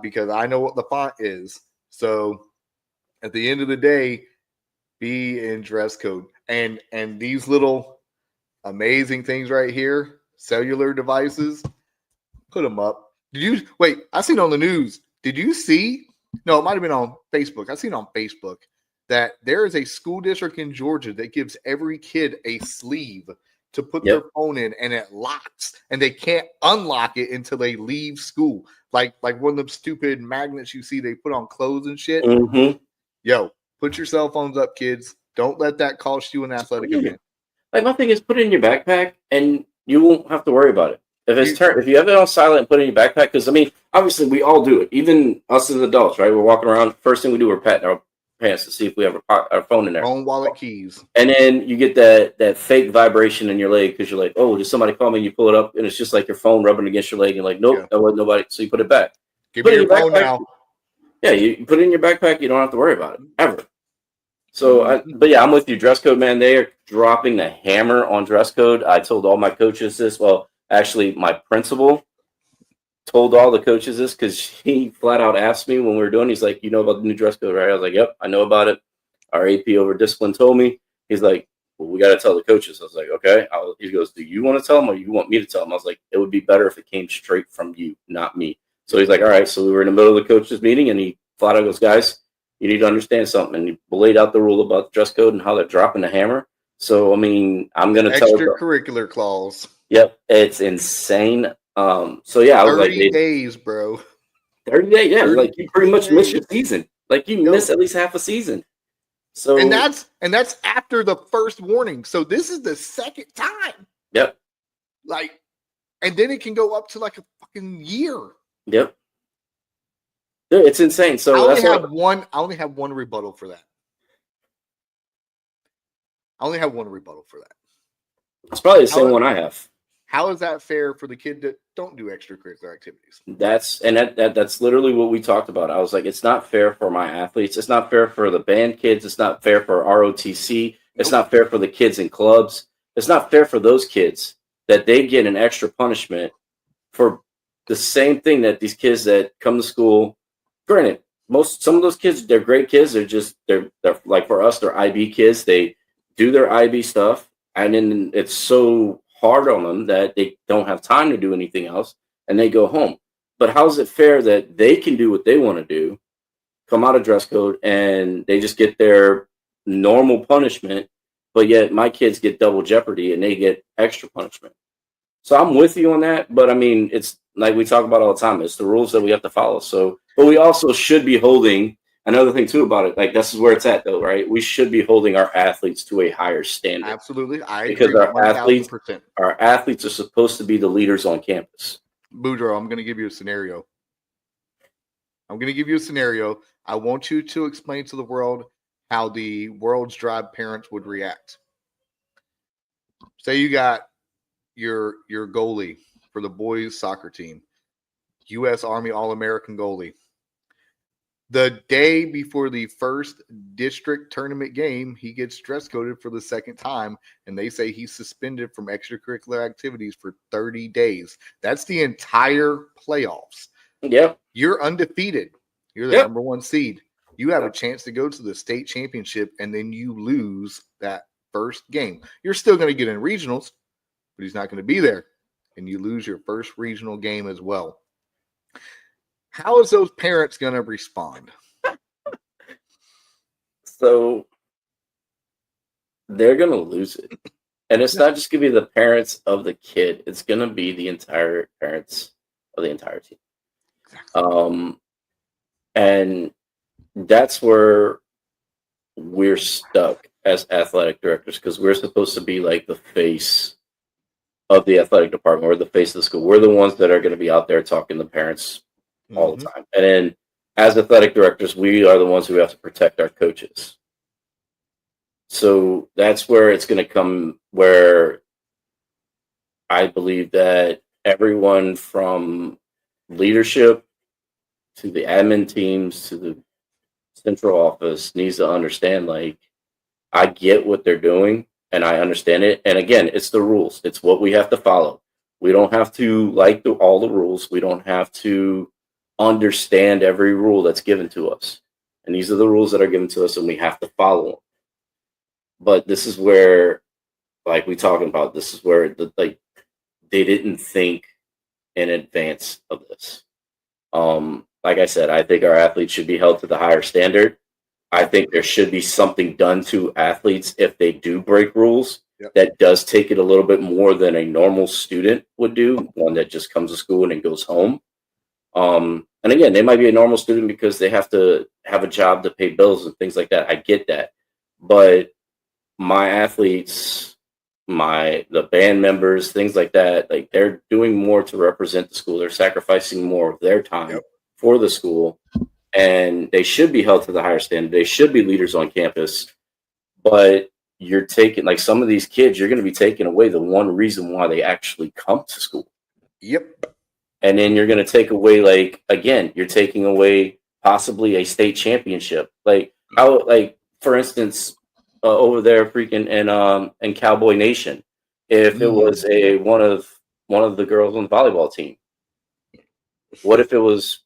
Speaker 1: because I know what the font is. So at the end of the day, be in dress code. And these little amazing things right here, cellular devices, put them up. I seen on the news. Did you see? No, it might have been on Facebook. I seen on Facebook that there is a school district in Georgia that gives every kid a sleeve to put their phone in, and it locks, and they can't unlock it until they leave school. Like one of them stupid magnets you see they put on clothes and shit.
Speaker 2: Mm-hmm.
Speaker 1: Yo, put your cell phones up, kids. Don't let that cost you an athletic event.
Speaker 2: Like, my thing is, put it in your backpack, and you won't have to worry about it. If you have it on silent and put it in your backpack, because, I mean, obviously we all do it. Even us as adults, right? We're walking around. First thing we do, we're patting our pants to see if we have our phone in there.
Speaker 1: Phone, wallet, keys.
Speaker 2: And then you get that fake vibration in your leg because you're like, oh, did somebody call me? You pull it up, and it's just like your phone rubbing against your leg. And like, nope, that wasn't nobody. So you put it back.
Speaker 1: Give me your phone now.
Speaker 2: Yeah, you put it in your backpack. You don't have to worry about it, ever. So, but yeah, I'm with you. Dress code, man. They are dropping the hammer on dress code. I told all my coaches this. Well, actually, my principal told all the coaches this because he flat out asked me when we were doing. He's like, "You know about the new dress code, right?" I was like, "Yep, I know about it." Our AP over discipline told me. He's like, "Well, we got to tell the coaches." I was like, "Okay." He goes, "Do you want to tell them, or you want me to tell them?" I was like, "It would be better if it came straight from you, not me." So he's like, "All right." So we were in the middle of the coaches meeting, and he flat out goes, "Guys, you need to understand something." And he laid out the rule about the dress code and how they're dropping the hammer. So, I mean, I'm going to tell you.
Speaker 1: Extracurricular clause.
Speaker 2: Yep. It's insane. So, yeah, I was like,
Speaker 1: 30 days, bro.
Speaker 2: 30 days. Yeah. Like, you pretty much miss your season. Like, you miss at least half a season. So,
Speaker 1: and that's after the first warning. So this is the second time.
Speaker 2: Yep.
Speaker 1: Like, and then it can go up to like a fucking year.
Speaker 2: Yep. Dude, it's insane. So
Speaker 1: I only have one rebuttal for that.
Speaker 2: It's probably the same one I have.
Speaker 1: How is that fair for the kid that don't do extracurricular activities?
Speaker 2: That's literally what we talked about. I was like, it's not fair for my athletes. It's not fair for the band kids. It's not fair for ROTC. It's not fair for the kids in clubs. It's not fair for those kids that they get an extra punishment for the same thing that these kids that come to school. Granted, some of those kids, they're great kids. They're like, for us, they're IB kids. They do their IB stuff, and then it's so hard on them that they don't have time to do anything else, and they go home. But how is it fair that they can do what they want to do, come out of dress code, and they just get their normal punishment, but yet my kids get double jeopardy and they get extra punishment? So I'm with you on that, but I mean, it's like we talk about all the time. It's the rules that we have to follow. So, but we also should be holding another thing too about it. Like, this is where it's at, though, right? We should be holding our athletes to a higher standard.
Speaker 1: Absolutely,
Speaker 2: because our athletes are supposed to be the leaders on campus.
Speaker 1: Boudreaux, I'm going to give you a scenario. I want you to explain to the world how the World's Drive parents would react. Say you got your goalie for the boys soccer team, U.S. Army All-American goalie. The day before the first district tournament game, he gets dress coded for the second time, and they say he's suspended from extracurricular activities for 30 days. That's the entire playoffs.
Speaker 2: Yep.
Speaker 1: You're undefeated. You're the number one seed. You have a chance to go to the state championship, and then you lose that first game. You're still going to get in regionals, but he's not going to be there, and you lose your first regional game as well. How is those parents going to respond?
Speaker 2: So they're going to lose it. And it's not just going to be the parents of the kid. It's going to be the entire parents of the entire team. And that's where we're stuck as athletic directors, because we're supposed to be like the face of the athletic department. We're the face of the school. We're the ones that are going to be out there talking to parents all the time. And then as athletic directors, we are the ones who have to protect our coaches. So that's where it's going to come, where I believe that everyone from leadership to the admin teams to the central office needs to understand, like, I get what they're doing and I understand it. And again, it's the rules. It's what we have to follow. We don't have to like all the rules. We don't have to understand every rule that's given to us. And these are the rules that are given to us, and we have to follow them. But this is where, like we talking about, this is where they didn't think in advance of this. Like I said, I think our athletes should be held to the higher standard. I think there should be something done to athletes if they do break rules.
Speaker 1: Yep.
Speaker 2: That does take it a little bit more than a normal student would do, one that just comes to school and then goes home. And again, they might be a normal student because they have to have a job to pay bills and things like that. I get that. But my athletes, the band members, things like that, like, they're doing more to represent the school. They're sacrificing more of their time for the school, and they should be held to the higher standard. They should be leaders on campus. But you're taking, like, some of these kids, you're going to be taking away the one reason why they actually come to school.
Speaker 1: Yep.
Speaker 2: And then you're going to take away, like, again, you're taking away possibly a state championship. Like, how, like, for instance, over there freaking in Cowboy Nation, if it was one of the girls on the volleyball team, what if it was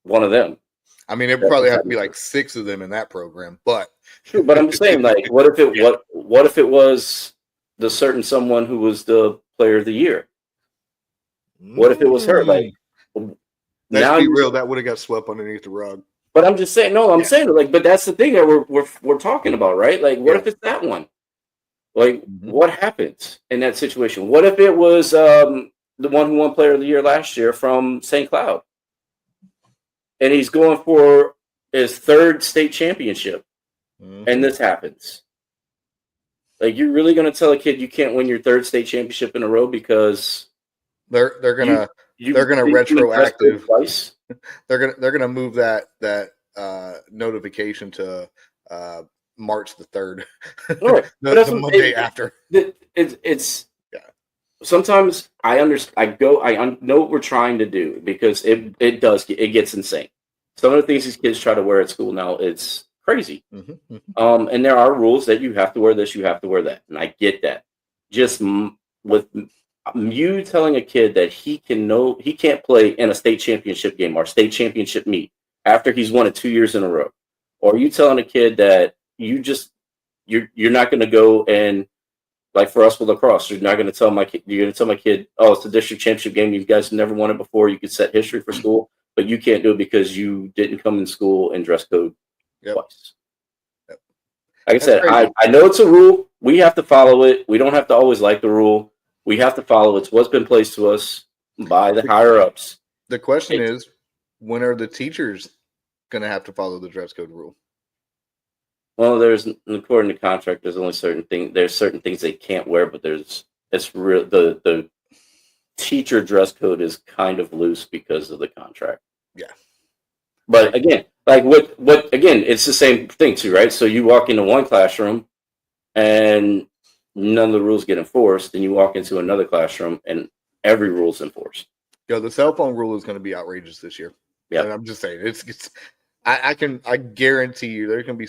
Speaker 2: one of them?
Speaker 1: I mean, it would probably have to be like 6 of them in that program, but
Speaker 2: but I'm just saying, like, what if it was the certain someone who was the player of the year? What if it was her? Like,
Speaker 1: let's be real, that would have got swept underneath the rug.
Speaker 2: But I'm just saying, saying, like, but that's the thing that we're talking about, right? Like, what if it's that one? Like, what happens in that situation? What if it was the one who won Player of the Year last year from St. Cloud, and he's going for his 3rd state championship, and this happens? Like, you're really going to tell a kid you can't win your 3rd state championship in a row because
Speaker 1: they're gonna retroactive twice? They're gonna move that notification to March the 3rd,
Speaker 2: right.
Speaker 1: the Monday after.
Speaker 2: It's sometimes I understand. I know what we're trying to do, because it gets insane. Some of the things these kids try to wear at school now, it's crazy. And there are rules that you have to wear this, you have to wear that, and I get that. Just with you telling a kid that he can't play in a state championship game or state championship meet after he's won it 2 years in a row, or you telling a kid that you're not going to go and, like, for us with lacrosse, you're going to tell my kid, oh, it's the district championship game, you guys have never won it before, you could set history for school, but you can't do it because you didn't come in school in dress code twice. Like I said, I know it's a rule. We have to follow it. We don't have to always like the rule. We have to follow it. It's what's been placed to us by the higher ups.
Speaker 1: The question is, when are the teachers going to have to follow the dress code rule?
Speaker 2: Well, according to contract, there's only certain things they can't wear, but the teacher dress code is kind of loose because of the contract.
Speaker 1: Yeah.
Speaker 2: But again, like again, it's the same thing too, right? So you walk into one classroom and none of the rules get enforced, and you walk into another classroom and every rule is enforced.
Speaker 1: The cell phone rule is going to be outrageous this year. Yeah, I'm just saying, I guarantee you there's going to be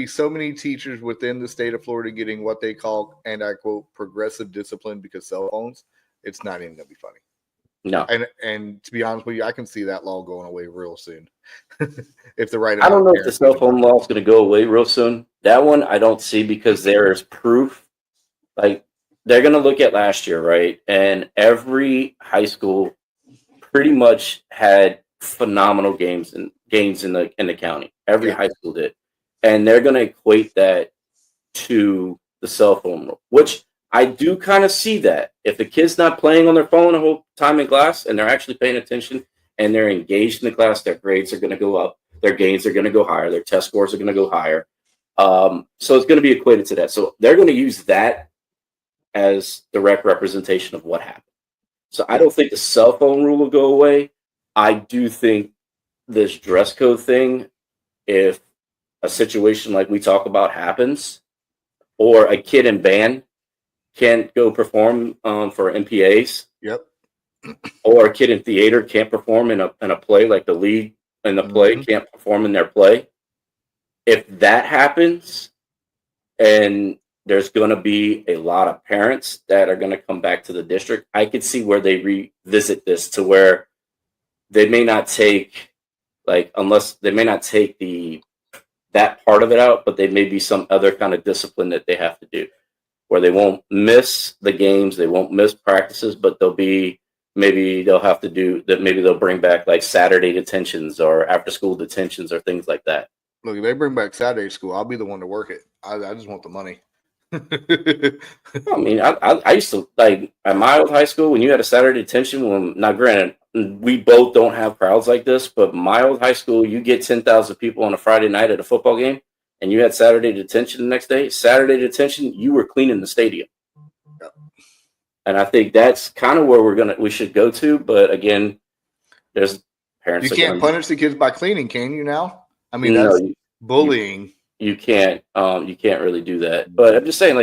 Speaker 1: so many teachers within the state of Florida getting what they call, and I quote, progressive discipline because cell phones. It's not even going to be funny.
Speaker 2: No.
Speaker 1: And to be honest with you, I can see that law going away real soon. If the right
Speaker 2: I don't know if the cell phone law is going to go away real soon. That one I don't see, because there is proof. Like, they're going to look at last year, right? And every high school pretty much had phenomenal gains in the county. Every high school did. And they're going to equate that to the cell phone rule, which I do kind of see that. If the kid's not playing on their phone the whole time in class and they're actually paying attention and they're engaged in the class, their grades are going to go up, their gains are going to go higher, their test scores are going to go higher. So it's going to be equated to that. So they're going to use that as direct representation of what happened. So I don't think the cell phone rule will go away. I do think this dress code thing, if a situation like we talk about happens, or a kid in band can't go perform for MPAs,
Speaker 1: Yep.
Speaker 2: or a kid in theater can't perform in a play, like the lead in the play can't perform in their play. If that happens, and there's going to be a lot of parents that are going to come back to the district, I could see where they revisit this to where they may not take, unless they may not take that part of it out, but there may be some other kind of discipline that they have to do where they won't miss the games, they won't miss practices, but maybe they'll have to do that. Maybe they'll bring back like Saturday detentions or after school detentions or things like that.
Speaker 1: Look, if they bring back Saturday school, I'll be the one to work it. I just want the money.
Speaker 2: I mean, I used to, like, at my old high school, when you had a Saturday detention, now granted, we both don't have crowds like this, but my old high school, you get 10,000 people on a Friday night at a football game, and you had Saturday detention the next day. Saturday detention, you were cleaning the stadium.
Speaker 1: Yep.
Speaker 2: And I think that's kind of where we should go to. But again, there's parents.
Speaker 1: You can't punish the kids by cleaning, can you now? I mean, that's bullying.
Speaker 2: You can't really do that. But I'm just saying,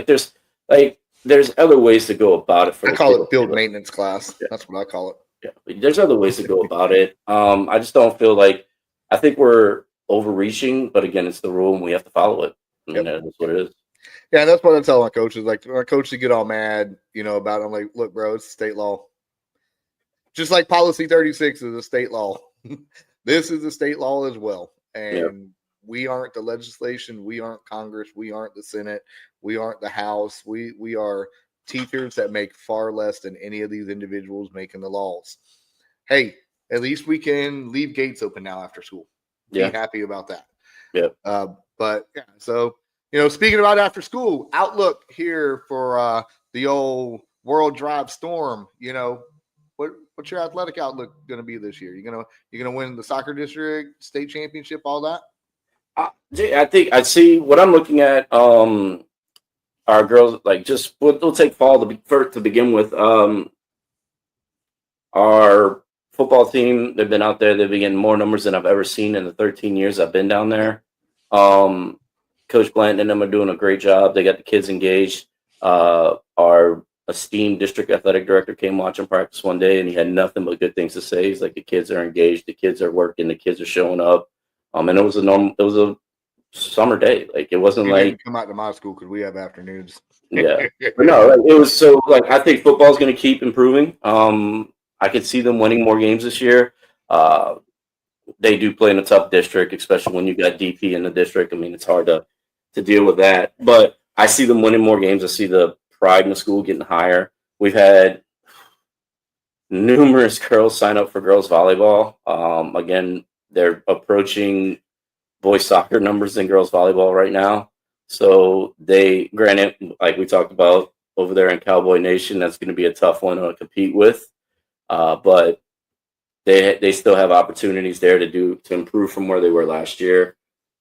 Speaker 2: there's other ways to go about it.
Speaker 1: I call it field maintenance class. Yeah. That's what I call it.
Speaker 2: Yeah, there's other ways to go about it. I just don't feel like, I think we're overreaching, but again, it's the rule and we have to follow it. I mean, that's what it is.
Speaker 1: Yeah, that's what I tell my coaches. Like, my coaches get all mad, about it. I'm like, look, bro, it's state law. Just like policy 36 is a state law. This is a state law as well. And we aren't the legislation. We aren't Congress. We aren't the Senate. We aren't the House. We are teachers that make far less than any of these individuals making the laws. Hey, at least we can leave gates open now after school. Be happy about that.
Speaker 2: Yeah.
Speaker 1: But yeah, so speaking about after school, outlook here for the old World Drive Storm. What's your athletic outlook going to be this year? You gonna win the soccer district, state championship, all that?
Speaker 2: I think I see what I'm looking at. Our girls, we'll take fall to begin with. Our football team, they've been out there. They've been getting more numbers than I've ever seen in the 13 years I've been down there. Coach Blanton and them are doing a great job. They got the kids engaged. Our esteemed district athletic director came watching practice one day, and he had nothing but good things to say. He's like, the kids are engaged, the kids are working, the kids are showing up. And it was a summer day. Like, it wasn't like
Speaker 1: come out to my school because we have afternoons.
Speaker 2: Yeah, but no, it was so I think football is going to keep improving. I could see them winning more games this year. They do play in a tough district, especially when you got DP in the district. I mean, it's hard to deal with that. But I see them winning more games. I see the pride in the school getting higher. We've had numerous girls sign up for girls volleyball. Again, they're approaching boys soccer numbers in girls volleyball right now. So granted, like we talked about over there in Cowboy Nation, that's going to be a tough one to compete with. But they still have opportunities there to improve from where they were last year.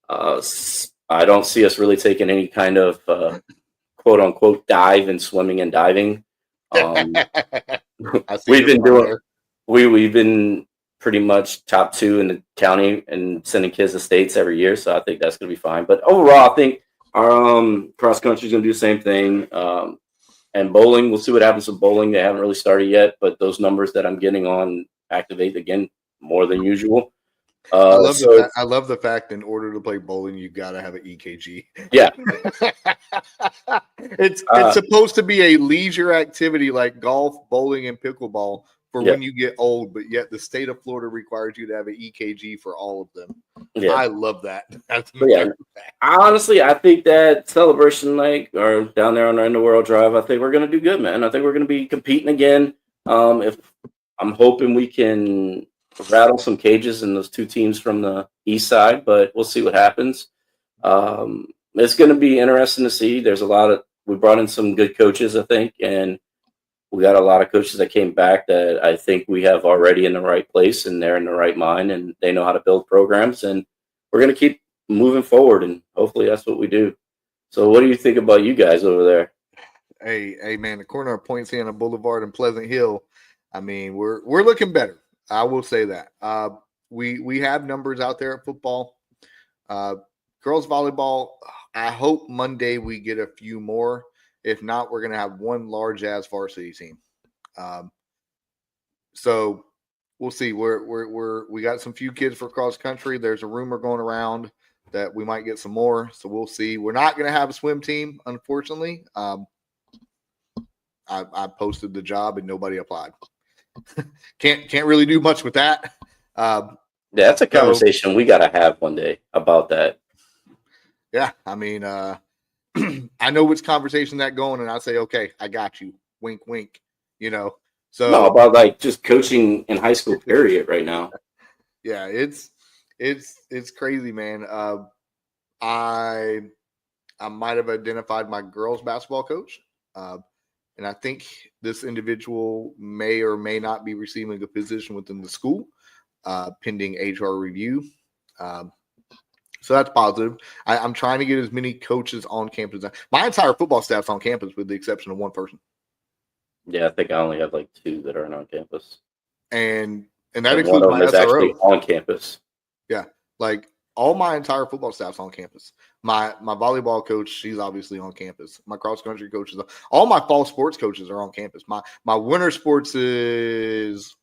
Speaker 2: I don't see us really taking any kind of quote unquote dive in swimming and diving. We've been pretty much top 2 in the county and sending kids to states every year. So I think that's going to be fine. But overall, I think our cross country is going to do the same thing. And bowling, we'll see what happens with bowling. They haven't really started yet, but those numbers that I'm getting on activate again more than usual.
Speaker 1: I love the fact in order to play bowling, you got to have an EKG.
Speaker 2: Yeah.
Speaker 1: It's supposed to be a leisure activity like golf, bowling, and pickleball for when you get old, but yet the state of Florida requires you to have an EKG for all of them. Yeah. I love that.
Speaker 2: Honestly, I think that celebration or down there on the End of World Drive, I think we're going to do good, man. I think we're going to be competing again. If I'm hoping we can rattle some cages in those 2 teams from the east side, but we'll see what happens. It's going to be interesting to see. We brought in some good coaches, I think, and we got a lot of coaches that came back that I think we have already in the right place, and they're in the right mind, and they know how to build programs, and we're going to keep moving forward, and hopefully that's what we do. So what do you think about you guys over there?
Speaker 1: Hey, man, the corner of Point Santa Boulevard and Pleasant Hill. I mean, we're looking better. I will say that. We have numbers out there at football. Girls volleyball. I hope Monday we get a few more. If not, we're gonna have one large ass varsity team. So we'll see. We got some few kids for cross country. There's a rumor going around that we might get some more. So we'll see. We're not gonna have a swim team, unfortunately. I posted the job and nobody applied. Can't really do much with that.
Speaker 2: Yeah, that's a conversation we got to have one day about that.
Speaker 1: Yeah, I mean, I know which conversation that going, and I say, okay, I got you. Wink, wink. So
Speaker 2: no, about like just coaching in high school period right now.
Speaker 1: Yeah, it's crazy, man. I might have identified my girls basketball coach. And I think this individual may or may not be receiving a position within the school, pending HR review. So that's positive. I'm trying to get as many coaches on campus. My entire football staff's on campus with the exception of one person.
Speaker 2: Yeah, I think I only have like 2 that aren't on campus.
Speaker 1: And that includes my
Speaker 2: SRO. Actually on campus.
Speaker 1: Yeah, like all my entire football staff's on campus. My volleyball coach, she's obviously on campus. My cross country coaches, all my fall sports coaches are on campus. My winter sports is,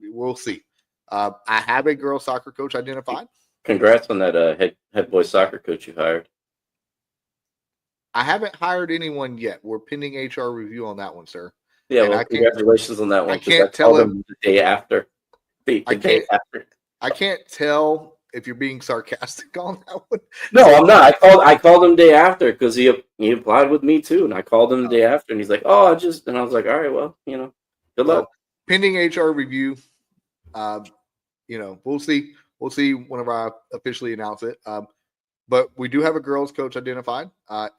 Speaker 1: we'll see. I have a girls soccer coach identified.
Speaker 2: Congrats on that head boys soccer coach you hired.
Speaker 1: I haven't hired anyone yet. We're pending HR review on that one, sir.
Speaker 2: Yeah, well, congratulations on that one.
Speaker 1: I can't tell him
Speaker 2: the day after.
Speaker 1: I can't tell if you're being sarcastic on that one.
Speaker 2: No, I'm not. I called him day after because he applied with me too, and I called him the day after, and he's like, "Oh, and I was like, all right, well, good luck."
Speaker 1: Pending HR review. We'll see. We'll see whenever I officially announce it. But we do have a girls coach identified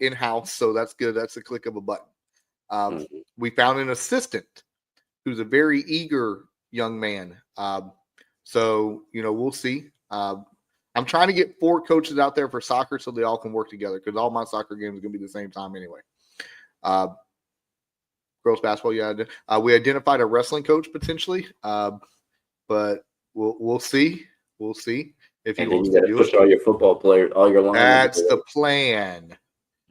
Speaker 1: in-house, so that's good. That's a click of a button. We found an assistant who's a very eager young man. So, we'll see. I'm trying to get 4 coaches out there for soccer so they all can work together because all my soccer games are going to be the same time anyway. Girls basketball, yeah. We identified a wrestling coach potentially, but we'll see. We'll see if he wants to do
Speaker 2: push all your football players, all your line.
Speaker 1: That's the plan.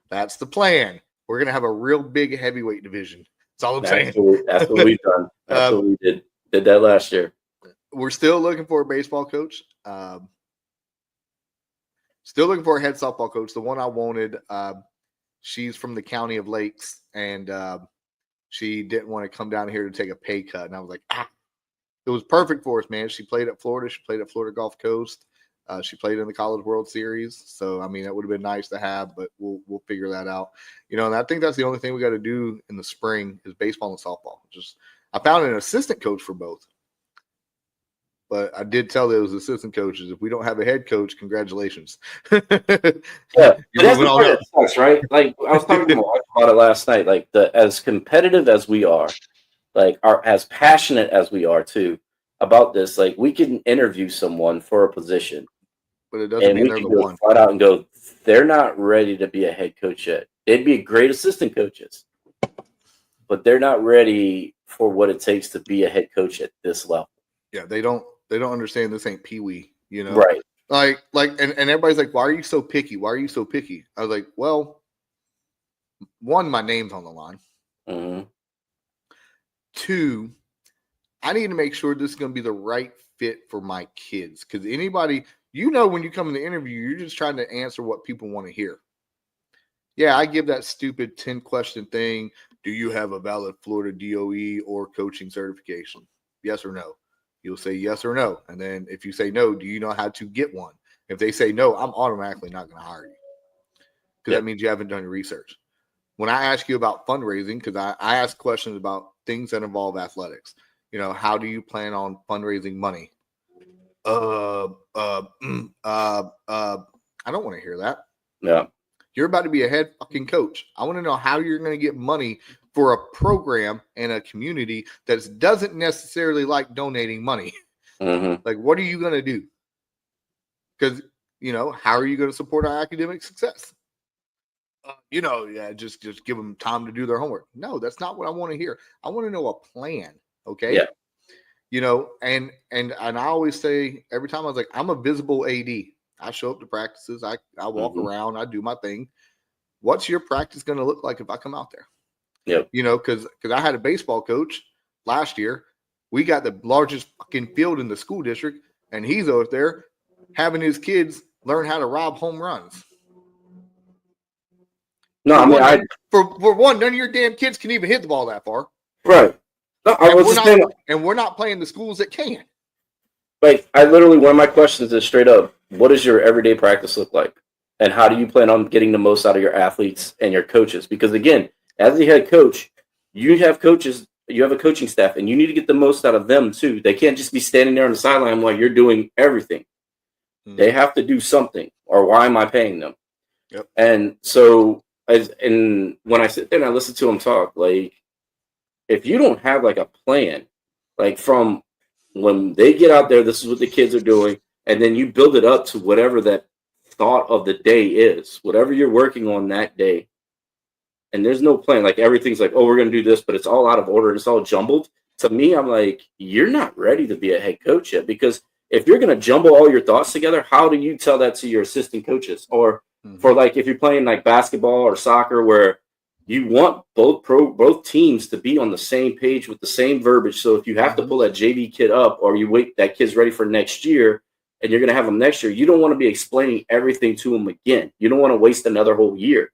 Speaker 1: That's the plan. We're going to have a real big heavyweight division. That's all I'm saying.
Speaker 2: That's what we've done. That's what we did. Did that last year.
Speaker 1: We're still looking for a baseball coach. Still looking for a head softball coach. The one I wanted, she's from the county of Lakes, and she didn't want to come down here to take a pay cut. And I was like, it was perfect for us, man. She played at Florida. She played at Florida Gulf Coast. She played in the College World Series. So, I mean, that would have been nice to have, but we'll figure that out. And I think that's the only thing we got to do in the spring is baseball and softball. I found an assistant coach for both. But I did tell those assistant coaches, if we don't have a head coach, congratulations.
Speaker 2: Yeah, that's the part that sucks, right? Like I was talking to my wife about it last night. Like as competitive as we are, as passionate as we are too about this, like we can interview someone for a position,
Speaker 1: but it doesn't mean they're the one.
Speaker 2: Flat out and go, they're not ready to be a head coach yet. They'd be great assistant coaches, but they're not ready for what it takes to be a head coach at this level.
Speaker 1: Yeah, they don't understand this ain't peewee,
Speaker 2: Right.
Speaker 1: And everybody's like, why are you so picky? Why are you so picky? I was like, well, one, my name's on the line.
Speaker 2: Mm-hmm.
Speaker 1: 2, I need to make sure this is going to be the right fit for my kids. Because anybody, when you come in the interview, you're just trying to answer what people want to hear. Yeah, I give that stupid 10-question thing. Do you have a valid Florida DOE or coaching certification? Yes or no? You'll say yes or no. And then if you say no, do you know how to get one? If they say no, I'm automatically not going to hire you because that means you haven't done your research. When I ask you about fundraising, because I ask questions about things that involve athletics, how do you plan on fundraising money? I don't want to hear that.
Speaker 2: Yeah.
Speaker 1: You're about to be a head fucking coach. I want to know how you're going to get money for a program and a community that doesn't necessarily like donating money.
Speaker 2: Mm-hmm.
Speaker 1: Like, what are you going to do? Because, how are you going to support our academic success? just give them time to do their homework. No, that's not what I want to hear. I want to know a plan. Okay.
Speaker 2: Yeah.
Speaker 1: And I always say every time I was like, I'm a visible AD. I show up to practices. I walk around. I do my thing. What's your practice going to look like if I come out there?
Speaker 2: Yep.
Speaker 1: Because I had a baseball coach last year. We got the largest fucking field in the school district, and he's over there having his kids learn how to rob home runs.
Speaker 2: No,
Speaker 1: for one, none of your damn kids can even hit the ball that far.
Speaker 2: Right. No,
Speaker 1: we're not playing the schools that can.
Speaker 2: Like, I literally, one of my questions is straight up, what does your everyday practice look like? And how do you plan on getting the most out of your athletes and your coaches? Because, again, as the head coach, you have coaches, you have a coaching staff, and you need to get the most out of them, too. They can't just be standing there on the sideline while you're doing everything. They have to do something, or why am I paying them?
Speaker 1: Yep.
Speaker 2: And so, when I sit there and I listen to them talk, like, if you don't have, like, a plan, like, from when they get out there, this is what the kids are doing, and then you build it up to whatever that thought of the day is, whatever you're working on that day, and there's no plan, like, everything's like, oh, we're going to do this, but it's all out of order, it's all jumbled. To me, I'm like, you're not ready to be a head coach yet, because if you're going to jumble all your thoughts together, how do you tell that to your assistant coaches? Or for, like, if you're playing like basketball or soccer, where you want both teams to be on the same page with the same verbiage. So if you have to pull that JV kid up, or you wait, that kid's ready for next year, and you're going to have them next year, you don't want to be explaining everything to them again. You don't want to waste another whole year.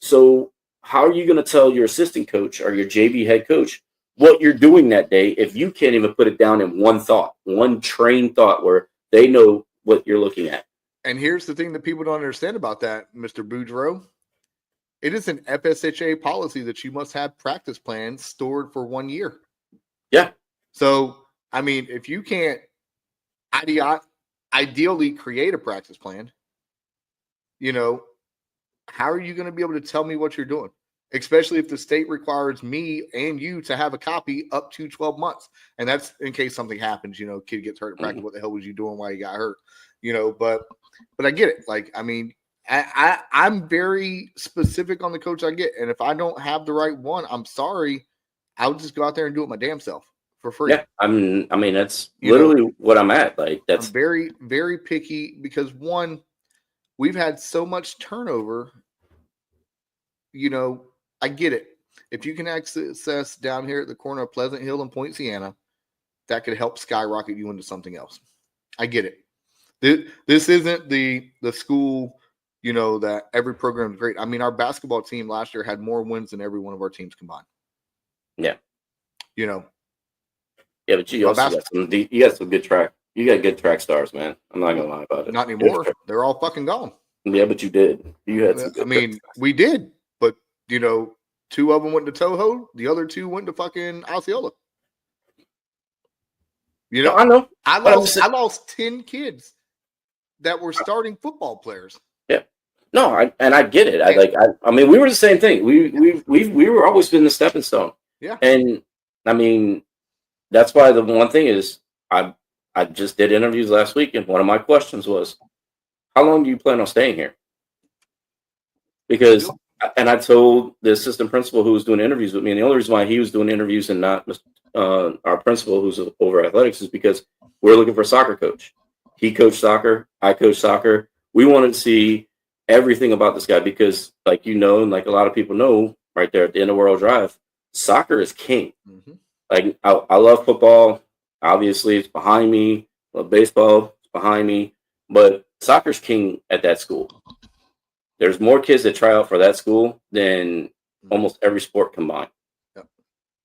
Speaker 2: So how are you going to tell your assistant coach or your JV head coach what you're doing that day if you can't even put it down in one thought, one trained thought where they know what you're looking at?
Speaker 1: And here's the thing that people don't understand about that, Mr. Boudreaux. It is an FSHA policy that you must have practice plans stored for 1 year.
Speaker 2: Yeah.
Speaker 1: So, I mean, if you can't ideally create a practice plan, how are you going to be able to tell me what you're doing? Especially if the state requires me and you to have a copy up to 12 months. And that's in case something happens, kid gets hurt in practice. What the hell was you doing while you got hurt? But I get it. Like, I mean, I'm very specific on the coach I get. And if I don't have the right one, I'm sorry. I'll just go out there and do it my damn self for free.
Speaker 2: Yeah. I mean, that's literally what I'm at. Like, that's
Speaker 1: I'm very, very picky because, one, we've had so much turnover. I get it. If you can access down here at the corner of Pleasant Hill and Point Siena, that could help skyrocket you into something else. I get it. This isn't the school, that every program is great. I mean, our basketball team last year had more wins than every one of our teams combined.
Speaker 2: Yeah.
Speaker 1: Yeah,
Speaker 2: but you also got some good track. You got good track stars, man. I'm not gonna lie about it.
Speaker 1: Not anymore. They're all fucking gone.
Speaker 2: Yeah, but you did. You had some good
Speaker 1: we did, but 2 of them went to Toho. The other 2 went to fucking Osceola.
Speaker 2: I know.
Speaker 1: I lost 10 kids that were starting football players.
Speaker 2: Yeah. No, I get it. I mean, we were the same thing. We were always been the stepping stone.
Speaker 1: Yeah.
Speaker 2: And I mean, that's why the one thing is I just did interviews last week, and one of my questions was, how long do you plan on staying here? Because and I told the assistant principal who was doing interviews with me, and the only reason why he was doing interviews and not our principal who's over athletics is because we're looking for a soccer coach. He coached soccer. I coached soccer. We wanted to see everything about this guy because, like and like a lot of people know, right there at the end of World Drive, soccer is king. Mm-hmm. Like, I love football. Obviously, it's behind me. I love baseball. It's behind me. But soccer's king at that school. There's more kids that try out for that school than almost every sport combined. Yep.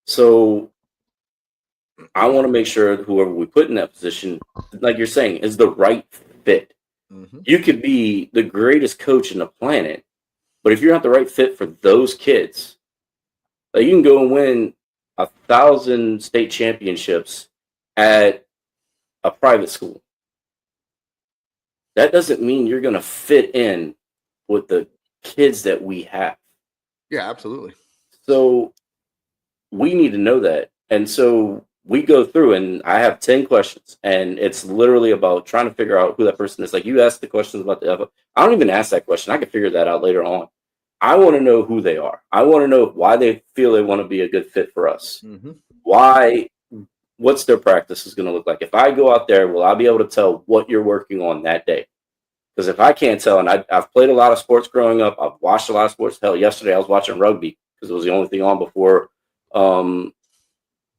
Speaker 2: So I want to make sure that whoever we put in that position, like you're saying, is the right fit. Mm-hmm. You could be the greatest coach in the planet, but if you're not the right fit for those kids, like, you can go and win 1,000 state championships at a private school. That doesn't mean you're going to fit in with the kids that we have.
Speaker 1: Yeah, absolutely.
Speaker 2: So we need to know that. And so we go through, and I have 10 questions, and it's literally about trying to figure out who that person is. Like, you asked the questions about I don't even ask that question. I can figure that out later on. I want to know who they are. I want to know why they feel they want to be a good fit for us.
Speaker 1: Mm-hmm.
Speaker 2: Why, what's their practice is going to look like. If I go out there, will I be able to tell what you're working on that day? Because if I can't tell, and I've played a lot of sports growing up, I've watched a lot of sports. Hell, yesterday I was watching rugby because it was the only thing on before the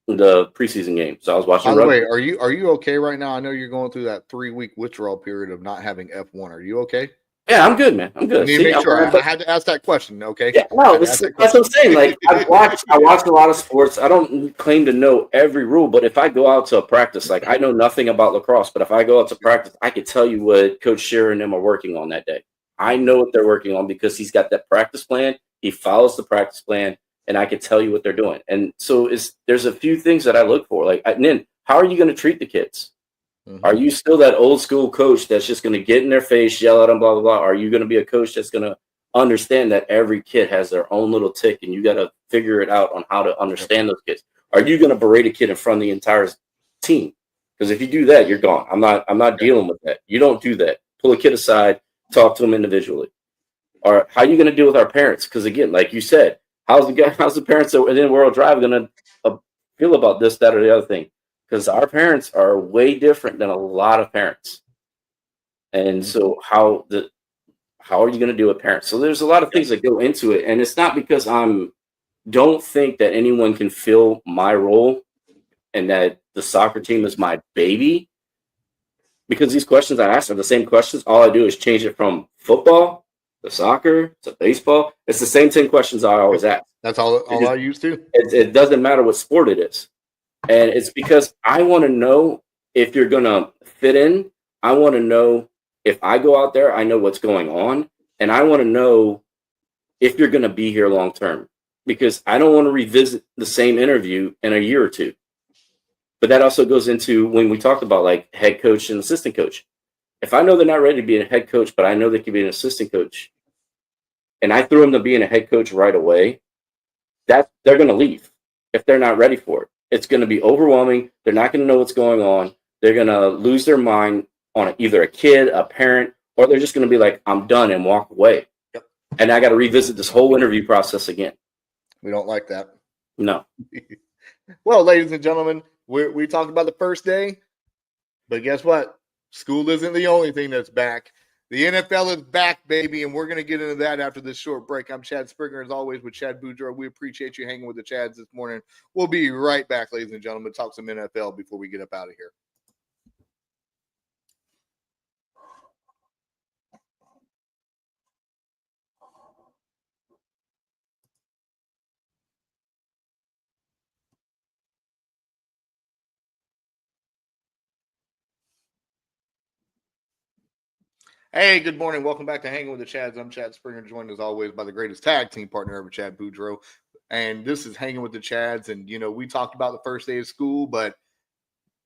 Speaker 2: preseason game. So I was watching
Speaker 1: By the
Speaker 2: rugby.
Speaker 1: way, are you okay right now? I know you're going through that 3-week withdrawal period of not having F1. Are you okay?
Speaker 2: Yeah, I'm good, man. I'm
Speaker 1: I
Speaker 2: good.
Speaker 1: need to make sure. I had to ask that question. Okay.
Speaker 2: Yeah, no, that's what I'm saying. Like I watch a lot of sports. I don't claim to know every rule, but if I go out to a practice, like I know nothing about lacrosse, but if I go out to practice, I could tell you what Coach Shearer and them are working on that day. I know what they're working on because he's got that practice plan. He follows the practice plan, and I can tell you what they're doing. And so there's a few things that I look for. Like, and then how are you going to treat the kids?
Speaker 1: Mm-hmm.
Speaker 2: Are you still that old school coach that's just going to get in their face, yell at them, blah, blah, blah? Are you going to be a coach that's going to understand that every kid has their own little tick and you got to figure it out on how to understand those kids? Are you going to berate a kid in front of the entire team? Because if you do that, you're gone. I'm not dealing with that. You don't do that. Pull a kid aside, talk to them individually. Or how are you going to deal with our parents? Because again, like you said, how's the parents in the World Drive going to feel about this, that, or the other thing? Because our parents are way different than a lot of parents. And so how are you going to deal with parents? So there's a lot of things that go into it. And it's not because don't think that anyone can fill my role and that the soccer team is my baby. Because these questions I ask are the same questions. All I do is change it from football to soccer to baseball. It's the same 10 questions I always ask.
Speaker 1: That's all I used to.
Speaker 2: It doesn't matter what sport it is. And it's because I want to know if you're going to fit in. I want to know if I go out there, I know what's going on. And I want to know if you're going to be here long term. Because I don't want to revisit the same interview in a year or two. But that also goes into when we talked about like head coach and assistant coach. If I know they're not ready to be a head coach, but I know they can be an assistant coach, and I threw them to being a head coach right away, that they're going to leave if they're not ready for it. It's going to be overwhelming. They're not going to know what's going on. They're going to lose their mind on either a kid, a parent, or they're just going to be like, I'm done and walk away.
Speaker 1: Yep.
Speaker 2: And I got to revisit this whole interview process again.
Speaker 1: We don't like that.
Speaker 2: No.
Speaker 1: Well, ladies and gentlemen, we talked about the first day, but guess what? School isn't the only thing that's back. The NFL is back, baby, and we're going to get into that after this short break. I'm Chad Springer, as always, with Chad Boudreaux. We appreciate you hanging with the Chads this morning. We'll be right back, ladies and gentlemen, talk some NFL before we get up out of here. Hey, good morning. Welcome back to Hanging with the Chads. I'm Chad Springer, joined as always by the greatest tag team partner ever, Chad Boudreaux. And this is Hanging with the Chads. And, we talked about the first day of school, but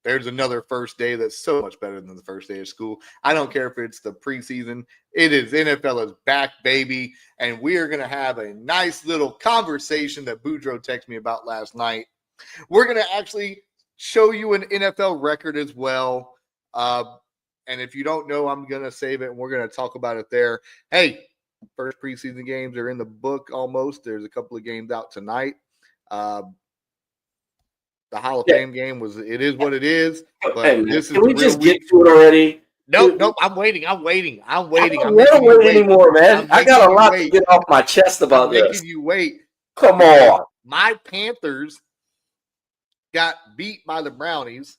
Speaker 1: there's another first day that's so much better than the first day of school. I don't care if it's the preseason. It is NFL is back, baby. And we are going to have a nice little conversation that Boudreaux texted me about last night. We're going to actually show you an NFL record as well. And if you don't know, I'm going to save it, and we're going to talk about it there. Hey, first preseason games are in the book almost. There's a couple of games out tonight. The Hall of Fame game it is what it is. But
Speaker 2: hey,
Speaker 1: this is
Speaker 2: can we just get to it already?
Speaker 1: Nope. I'm waiting. I don't
Speaker 2: wait anymore, man. I got a lot to get off my chest about this.
Speaker 1: Making you wait.
Speaker 2: Come on.
Speaker 1: My Panthers got beat by the Brownies,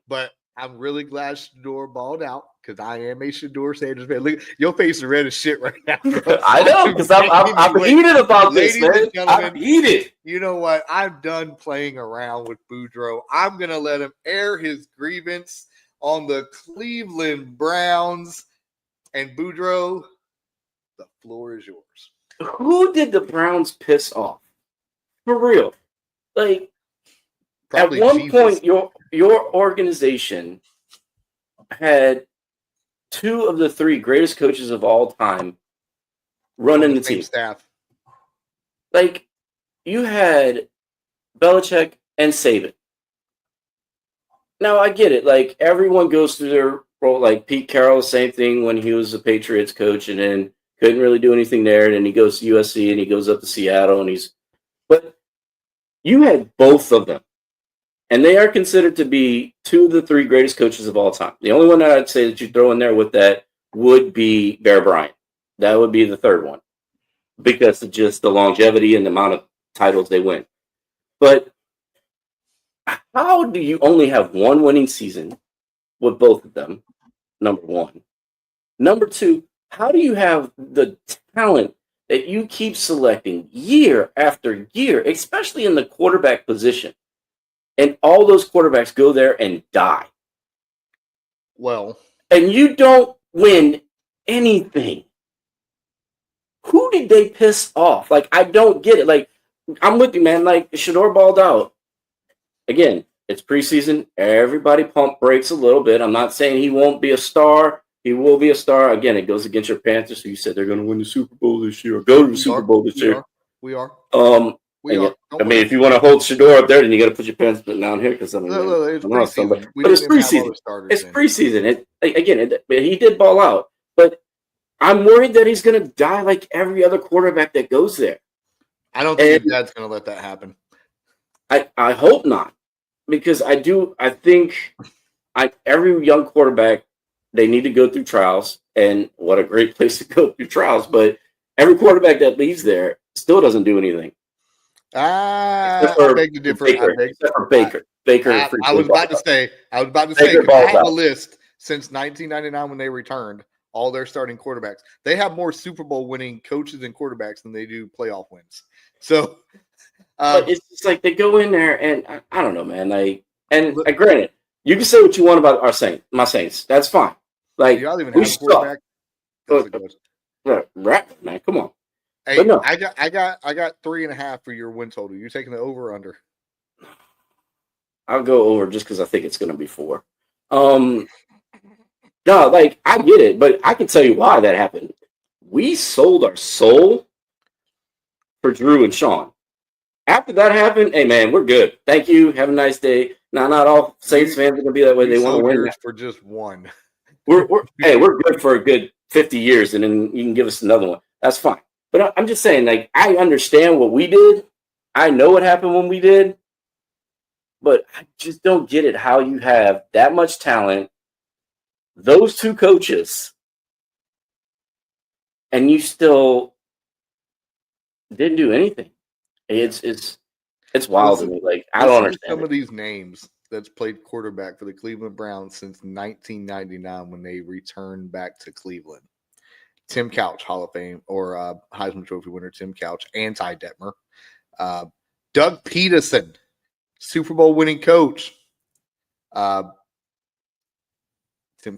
Speaker 1: but I'm really glad Shador balled out because I am a Shador Sanders fan. Look, your face is red as shit right now, bro.
Speaker 2: I know, because I'm heated about this, man. I'm heated.
Speaker 1: You know what? I'm done playing around with Boudreaux. I'm going to let him air his grievance on the Cleveland Browns. And Boudreaux, the floor is yours.
Speaker 2: Who did the Browns piss off? For real. Like, probably at one point, your organization had two of the three greatest coaches of all time running the team.
Speaker 1: Staff.
Speaker 2: Like, you had Belichick and Saban. Now, I get it. Like, everyone goes through their role. Like, Pete Carroll, same thing when he was the Patriots coach, and then Couldn't really do anything there. And then he goes to USC and he goes up to Seattle but you had both of them. And they are considered to be 2 of the 3 greatest coaches of all time. The only one that I'd say that you throw in there with that would be Bear Bryant. That would be the third one because of just the longevity and the amount of titles they win. But how do you only have one winning season with both of them? Number one. Number two, how do you have the talent that you keep selecting year after year, especially in the quarterback position, and all those quarterbacks go there and die?
Speaker 1: Well,
Speaker 2: and you don't win anything. Who did they piss off? Like, I don't get it. Like, I'm with you, man. Like, Shador balled out. Again, it's preseason. Everybody pump brakes a little bit. I'm not saying he won't be a star. He will be a star. Again, it goes against your Panthers, so you said they're going to win the Super Bowl this year or go to the Super Bowl this year.
Speaker 1: We are.
Speaker 2: I mean, if you want to hold Shador up there, then you got to put your pants down here because I mean,
Speaker 1: it's preseason.
Speaker 2: But it's preseason. It's preseason. He did ball out, but I'm worried that he's going to die like every other quarterback that goes there.
Speaker 1: I don't think his dad's going to let that happen.
Speaker 2: I hope not, because I think every young quarterback, they need to go through trials, and what a great place to go through trials. But every quarterback that leaves there still doesn't do anything.
Speaker 1: I beg to differ.
Speaker 2: Except for Baker.
Speaker 1: I was about to say, because I have a list since 1999 when they returned, all their starting quarterbacks. They have more Super Bowl winning coaches and quarterbacks than they do playoff wins. So,
Speaker 2: but it's just like they go in there, and I don't know, man. Granted, you can say what you want about my Saints. That's fine. Like,
Speaker 1: y'all even have a quarterback.
Speaker 2: Right, man, come on.
Speaker 1: Hey,
Speaker 2: but no.
Speaker 1: I got 3.5 for your win total. You taking the over or under?
Speaker 2: I'll go over just because I think it's going to be 4. No, like, I get it, but I can tell you why that happened. We sold our soul for Drew and Sean. After that happened, hey, man, we're good. Thank you. Have a nice day. Now, not all Saints fans are going to be that way. They want to win.
Speaker 1: For just one.
Speaker 2: We're good for a good 50 years, and then you can give us another one. That's fine. But I'm just saying, like, I understand what we did. I know what happened when we did. But I just don't get it how you have that much talent, those 2 coaches, and you still didn't do anything. It's wild to me. Like, I don't understand
Speaker 1: some of these names that's played quarterback for the Cleveland Browns since 1999 when they returned back to Cleveland. Tim Couch, Hall of Fame or Heisman Trophy winner Tim Couch, and Ty Detmer. Doug Peterson, Super Bowl winning coach. Tim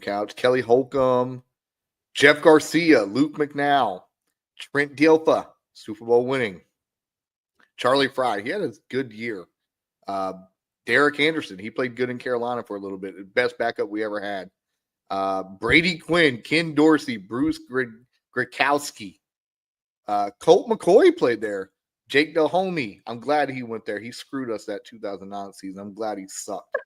Speaker 1: Couch, Kelly Holcomb, Jeff Garcia, Luke McNow, Trent Dilfer, Super Bowl winning. Charlie Fry, he had a good year. Derek Anderson, he played good in Carolina for a little bit. Best backup we ever had. Brady Quinn, Ken Dorsey, Bruce Grakowski. Colt McCoy played there. Jake Delhomme, I'm glad he went there. He screwed us that 2009 season. I'm glad he sucked.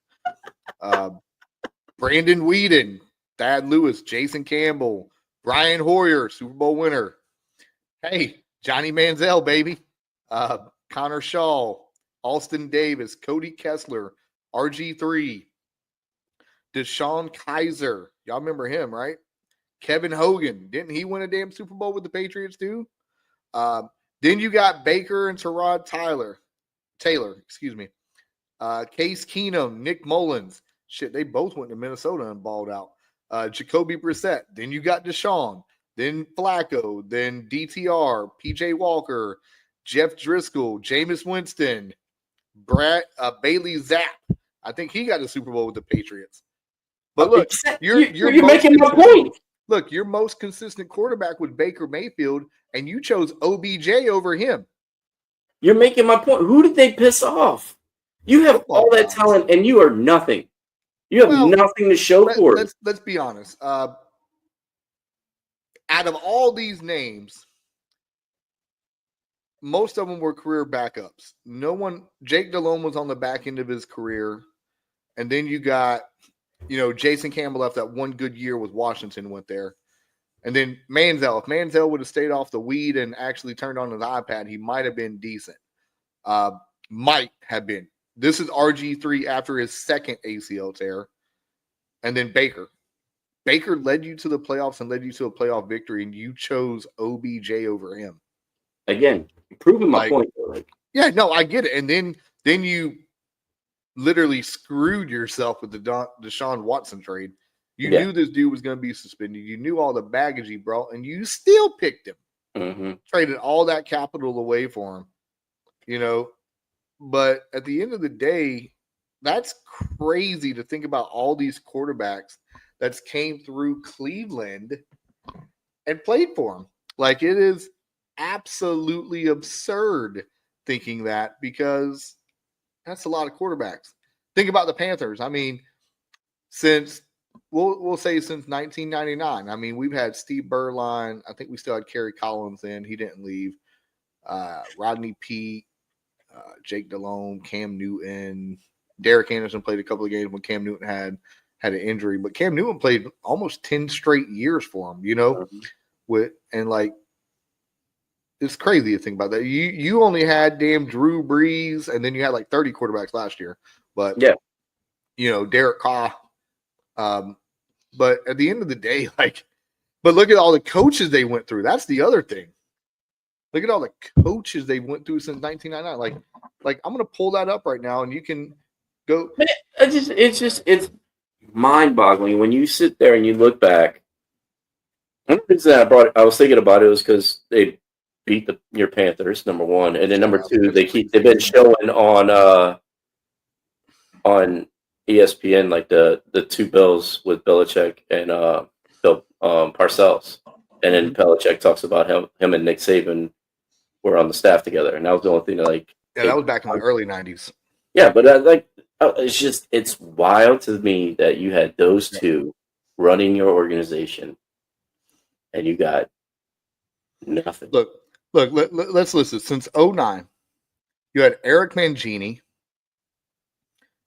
Speaker 1: Brandon Whedon, Thad Lewis, Jason Campbell, Brian Hoyer, Super Bowl winner. Hey, Johnny Manziel, baby. Connor Shaw, Alston Davis, Cody Kessler, RG3, Deshaun Kaiser. Y'all remember him, right? Kevin Hogan. Didn't he win a damn Super Bowl with the Patriots too? Then you got Baker and Tyrod Taylor, excuse me. Case Keenum, Nick Mullins. Shit, they both went to Minnesota and balled out. Jacoby Brissett. Then you got Deshaun. Then Flacco. Then DTR, PJ Walker, Jeff Driscoll, Jameis Winston, Bailey Zapp. I think he got a Super Bowl with the Patriots. But look, you're
Speaker 2: making my point.
Speaker 1: Look, your most consistent quarterback was Baker Mayfield, and you chose OBJ over him.
Speaker 2: You're making my point. Who did they piss off? You have all that talent, and you are nothing. You have nothing to show for it.
Speaker 1: Let's be honest. Out of all these names, most of them were career backups. Jake Delhomme was on the back end of his career. And then you got, Jason Campbell left that one good year with Washington, went there. And then Manziel, if Manziel would have stayed off the weed and actually turned on his iPad, he might have been decent. Might have been. This is RG3 after his second ACL tear. And then Baker. Baker led you to the playoffs and led you to a playoff victory, and you chose OBJ over him.
Speaker 2: Again, proving my point.
Speaker 1: Yeah, no, I get it. And then you literally screwed yourself with the Deshaun Watson trade. You knew this dude was going to be suspended. You knew all the baggage he brought, and you still picked him.
Speaker 2: Mm-hmm.
Speaker 1: Traded all that capital away for him, But at the end of the day, that's crazy to think about all these quarterbacks that came through Cleveland and played for him. Like, it is absolutely absurd thinking that, because that's a lot of quarterbacks. Think about the Panthers. I mean, since we'll say since 1999. I mean, we've had Steve Berline. I think we still had Kerry Collins in. He didn't leave. Rodney Peete, Jake Delhomme, Cam Newton. Derek Anderson played a couple of games when Cam Newton had an injury, but Cam Newton played almost 10 straight years for him, it's crazy to think about that. You only had damn Drew Brees, and then you had like 30 quarterbacks last year. But Derek Carr. But at the end of the day, but look at all the coaches they went through. That's the other thing. Look at all the coaches they went through since 1999. Like I'm gonna pull that up right now, and you can go.
Speaker 2: It's mind-boggling when you sit there and you look back. One reason I was thinking about it was because they beat your Panthers, number one, and then number two, they've been showing on ESPN like the two Bills with Belichick and Bill Parcells, and then Belichick talks about him and Nick Saban were on the staff together, and that was the only thing
Speaker 1: that was back in the early 90s.
Speaker 2: Yeah, but it's wild to me that you had those two running your organization, and you got nothing.
Speaker 1: Look, let's listen. Since 2009, you had Eric Mangini.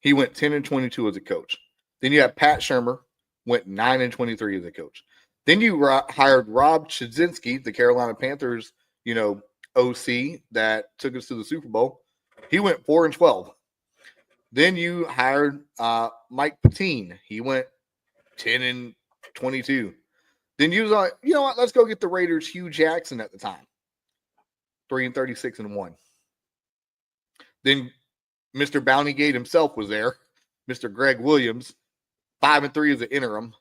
Speaker 1: He went 10-22 as a coach. Then you had Pat Shurmur, went 9-23 as a coach. Then you hired Rob Chudzinski, the Carolina Panthers, OC that took us to the Super Bowl. He went 4-12. Then you hired Mike Patine. He went 10-22. Then you was like, you know what? Let's go get the Raiders' Hugh Jackson at the time. 3-36-1. Then Mr. Bountygate himself was there. Mr. Greg Williams, 5-3 as an interim.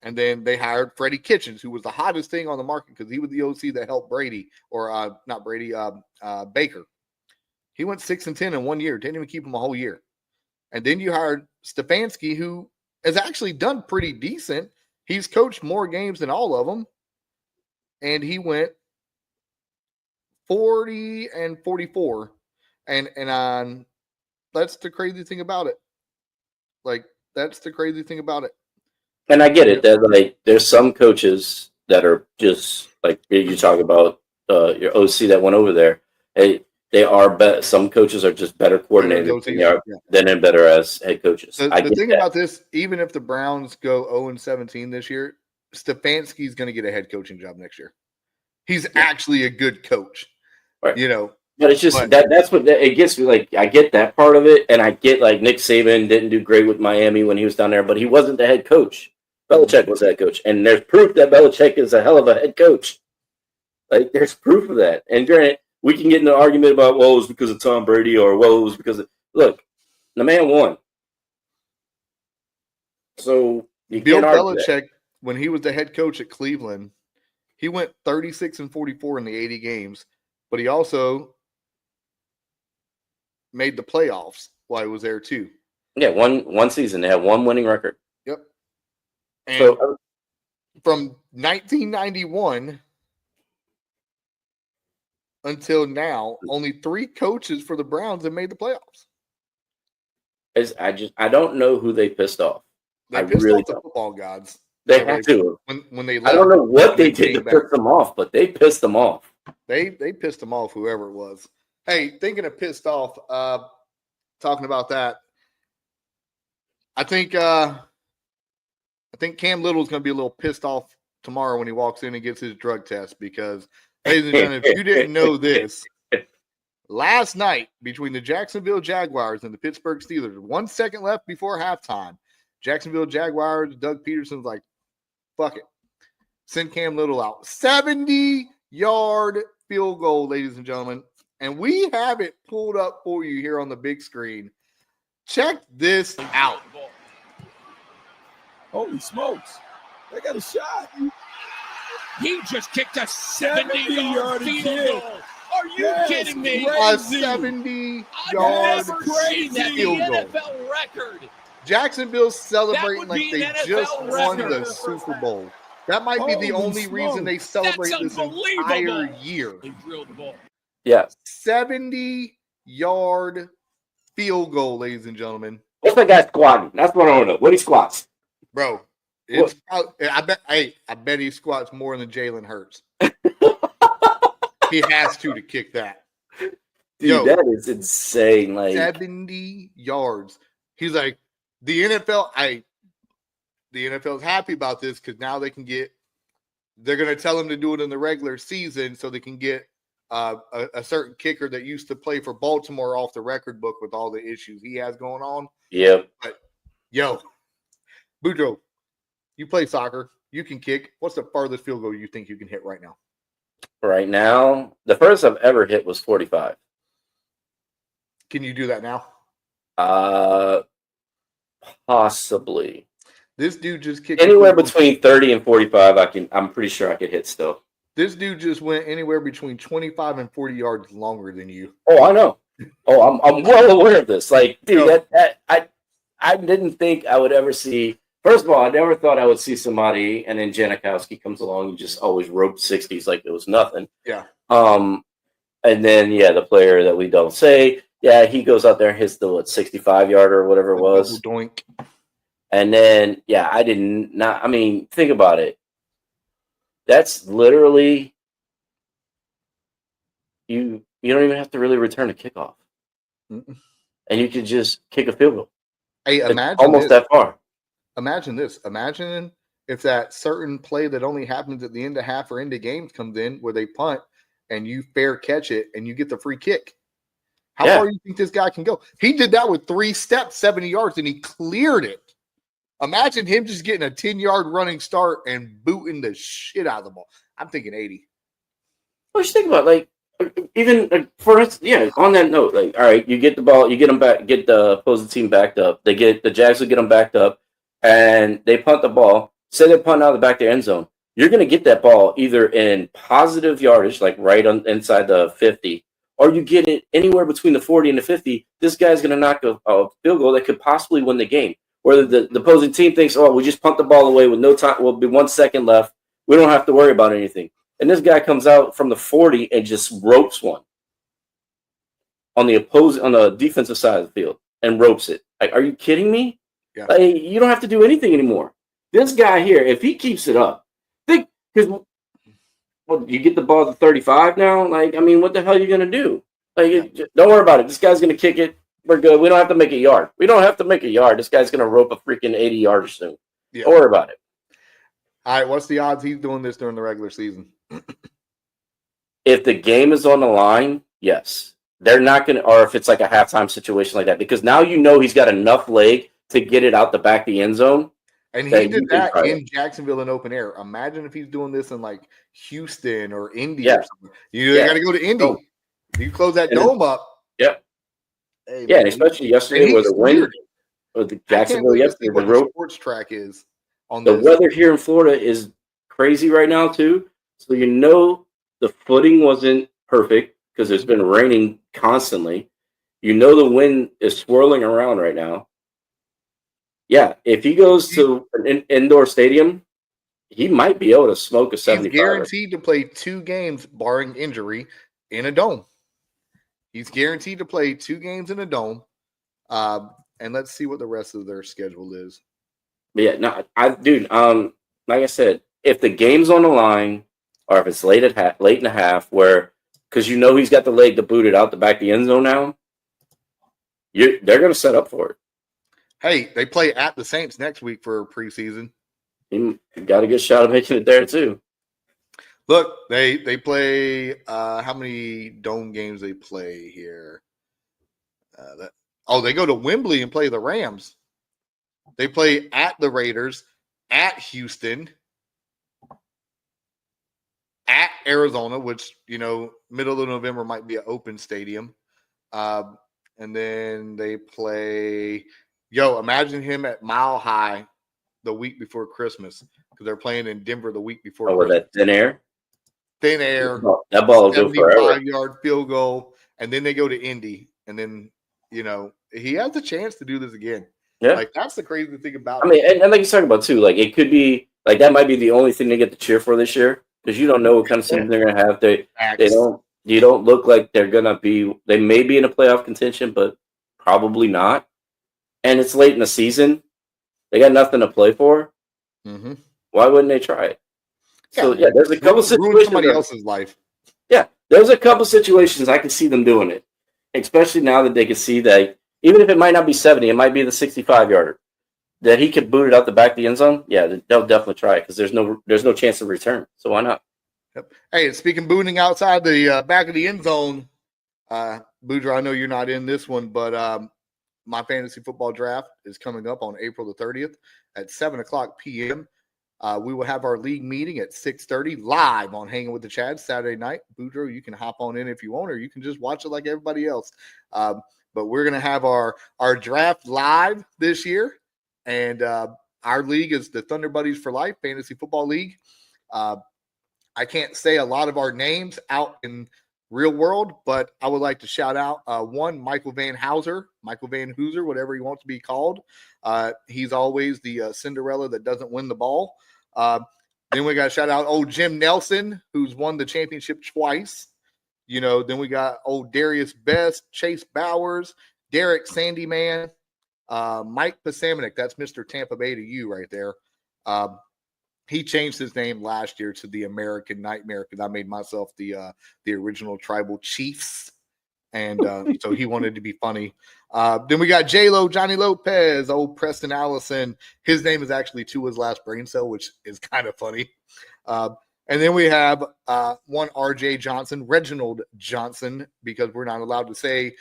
Speaker 1: And then they hired Freddie Kitchens, who was the hottest thing on the market because he was the OC that helped Brady, or not Brady, Baker. He went 6-10 in 1 year. Didn't even keep him a whole year. And then you hired Stefanski, who has actually done pretty decent. He's coached more games than all of them. And he went 40-44. And that's the crazy thing about it. That's the crazy thing about it.
Speaker 2: And I get it that there's some coaches that are just like you talk about your OC that went over there. They are better. Some coaches are just better coordinated than better as head coaches.
Speaker 1: The thing about this, even if the Browns go 0-17 this year, Stefanski's going to get a head coaching job next year. He's actually a good coach,
Speaker 2: right. But it's just that's what it gets me. Like, I get that part of it, and I get Nick Saban didn't do great with Miami when he was down there, but he wasn't the head coach. Belichick was the head coach, and there's proof that Belichick is a hell of a head coach. There's proof of that. And granted, we can get into an argument about, well, it was because of Tom Brady, or well, it was because of look, the man won. So
Speaker 1: Bill Belichick, when he was the head coach at Cleveland, he went 36-44 in the 80 games, but he also made the playoffs while he was there too.
Speaker 2: Yeah, one season. They had one winning record.
Speaker 1: Yep. And from 1991 until now, only 3 coaches for the Browns have made the playoffs.
Speaker 2: I don't know who they pissed off.
Speaker 1: They pissed off the football gods.
Speaker 2: They had to.
Speaker 1: When they left,
Speaker 2: I don't know what they did to piss them off, but they pissed them off.
Speaker 1: They pissed them off, whoever it was. Hey, thinking of pissed off, talking about that, I think Cam Little is going to be a little pissed off tomorrow when he walks in and gets his drug test because, ladies and gentlemen, if you didn't know this, last night between the Jacksonville Jaguars and the Pittsburgh Steelers, 1 second left before halftime, Jacksonville Jaguars, Doug Peterson's like, fuck it. Send Cam Little out. 70-yard field goal, ladies and gentlemen. And we have it pulled up for you here on the big screen. Check this out.
Speaker 3: Holy smokes. They got a shot.
Speaker 4: He just kicked a 70-yard field goal. Are you kidding me?
Speaker 1: A 70-yard field goal.
Speaker 4: NFL record.
Speaker 1: Jacksonville's celebrating like they
Speaker 4: NFL
Speaker 1: just won
Speaker 4: record.
Speaker 1: the Super Bowl. That might be the only reason they celebrate this entire year.
Speaker 4: They drilled the ball.
Speaker 2: Yeah.
Speaker 1: 70-yard field goal, ladies and gentlemen.
Speaker 2: What's that guy squatting? That's what I want to know. What he squats?
Speaker 1: Bro, it's I bet he squats more than Jalen Hurts. He has to kick that.
Speaker 2: Dude, that is insane. Like
Speaker 1: 70 yards. He's like, the NFL is happy about this because now they're going to tell him to do it in the regular season so they can get a certain kicker that used to play for Baltimore off the record book with all the issues he has going on.
Speaker 2: Yep.
Speaker 1: But, Boudreaux, you play soccer. You can kick. What's the farthest field goal you think you can hit right now?
Speaker 2: Right now, the furthest I've ever hit was 45.
Speaker 1: Can you do that now?
Speaker 2: Possibly.
Speaker 1: This dude just kicked
Speaker 2: anywhere between 30 and 45. I'm pretty sure I could hit still.
Speaker 1: This dude just went anywhere between 25 and 40 yards longer than you.
Speaker 2: Oh, I know. Oh, I'm well aware of this. Like, dude, I didn't think I would ever see. First of all, I never thought I would see somebody, and then Janikowski comes along and just always roped 60s like it was nothing.
Speaker 1: Yeah.
Speaker 2: And then the player that we don't say, he goes out there and hits the 65-yarder or whatever it was.
Speaker 1: Doink.
Speaker 2: And then I didn't. I mean, think about it. That's literally you don't even have to really return a kickoff.
Speaker 1: Mm-mm.
Speaker 2: And you could just kick a field goal.
Speaker 1: Hey, imagine
Speaker 2: almost that far.
Speaker 1: Imagine this. Imagine if that certain play that only happens at the end of half or end of games comes in where they punt and you fair catch it and you get the free kick. How far do you think this guy can go? He did that with 3 steps, 70 yards, and he cleared it. Imagine him just getting a 10-yard running start and booting the shit out of the ball. I'm thinking 80.
Speaker 2: What you think about, like, even for instance, on that note, like, all right, you get the ball, you get them back, get the opposing team backed up. The Jags will get them backed up, and they punt the ball. Say they punt out of the back of the end zone. You're going to get that ball either in positive yardage, like right on inside the 50, or you get it anywhere between the 40 and the 50. This guy's going to knock a field goal that could possibly win the game. Where the opposing team thinks, oh, we just punt the ball away with no time. Will be 1 second left. We don't have to worry about anything. And this guy comes out from the 40 and just ropes one on the defensive side of the field and ropes it. Like, are you kidding me?
Speaker 1: Yeah.
Speaker 2: Like, you don't have to do anything anymore. This guy here, if he keeps it up, you get the ball to 35 now. Like, I mean, what the hell are you gonna do? Like, don't worry about it. This guy's gonna kick it. We're good. We don't have to make a yard. We don't have to make a yard. This guy's gonna rope a freaking 80-yarder soon. Yeah. Don't worry about it.
Speaker 1: All right, what's the odds he's doing this during the regular season?
Speaker 2: If the game is on the line, yes. They're not going to, or if it's like a halftime situation like that, because now you know he's got enough leg to get it out the back of the end zone.
Speaker 1: And he did that in Jacksonville in open air. Imagine if he's doing this in like Houston or Indy or something. You got to go to Indy. You close that dome up.
Speaker 2: Yep.
Speaker 1: Hey,
Speaker 2: and especially yesterday where the wind, or the Jacksonville yesterday,
Speaker 1: the road sports track is on
Speaker 2: the weather here in Florida is crazy right now too. So the footing wasn't perfect because it's been raining constantly. The wind is swirling around right now. Yeah, if he goes to an indoor stadium, he might be able to smoke a 75.
Speaker 1: He's guaranteed to play 2 games, barring injury, in a dome. He's guaranteed to play 2 games in a dome. And let's see what the rest of their schedule is.
Speaker 2: But yeah, no, like I said, if the game's on the line, or if it's late in the half, because he's got the leg to boot it out the back of the end zone now, they're going to set up for it.
Speaker 1: Hey, they play at the Saints next week for preseason.
Speaker 2: he got a good shot of making it there too.
Speaker 1: Look, they play. How many dome games they play here? They go to Wembley and play the Rams. They play at the Raiders, at Houston, at Arizona, which, middle of November might be an open stadium. And then they play, imagine him at Mile High the week before Christmas, because they're playing in Denver the week before
Speaker 2: with
Speaker 1: Christmas.
Speaker 2: that thin air?
Speaker 1: Thin air.
Speaker 2: That ball will go forever.
Speaker 1: 75-yard field goal, and then they go to Indy, and then, he has a chance to do this again.
Speaker 2: Yeah.
Speaker 1: Like, that's the crazy thing about
Speaker 2: it. I mean, and like you're talking about too, like it could be like that might be the only thing they get to cheer for this year, because you don't know what kind of season they're gonna have. You don't look like they're gonna be. They may be in a playoff contention, but probably not. And it's late in the season. They got nothing to play for.
Speaker 1: Mm-hmm.
Speaker 2: Why wouldn't they try it? So there's a couple situations.
Speaker 1: Somebody else's life.
Speaker 2: Yeah, there's a couple situations I can see them doing it, especially now that they can see that even if it might not be 70, it might be the 65-yarder that he could boot it out the back of the end zone. Yeah, they'll definitely try it because there's no chance of return. So why not?
Speaker 1: Yep. Hey, speaking of booting outside the back of the end zone, Boudreaux, I know you're not in this one, but my fantasy football draft is coming up on April the 30th at 7:00 p.m. We will have our league meeting at 6:30 live on Hanging with the Chads Saturday night. Boudreaux, you can hop on in if you want, or you can just watch it like everybody else. But we're going to have our draft live this year, and our league is the Thunder Buddies for Life Fantasy Football League. I can't say a lot of our names out in real world, but I would like to shout out one, Michael Van Hooser, whatever he wants to be called. He's always the Cinderella that doesn't win the ball. Then we got to shout out old Jim Nelson, who's won the championship twice. Then we got old Darius Best, Chase Bowers, Derek Sandyman, Mike Pasamanik. That's Mr. Tampa Bay to you right there. He changed his name last year to the American Nightmare because I made myself the original tribal chiefs. And so he wanted to be funny. Then we got J-Lo, Johnny Lopez, old Preston Allison. His name is actually Tua's last brain cell, which is kind of funny. And then we have one RJ Johnson, Reginald Johnson, because we're not allowed to say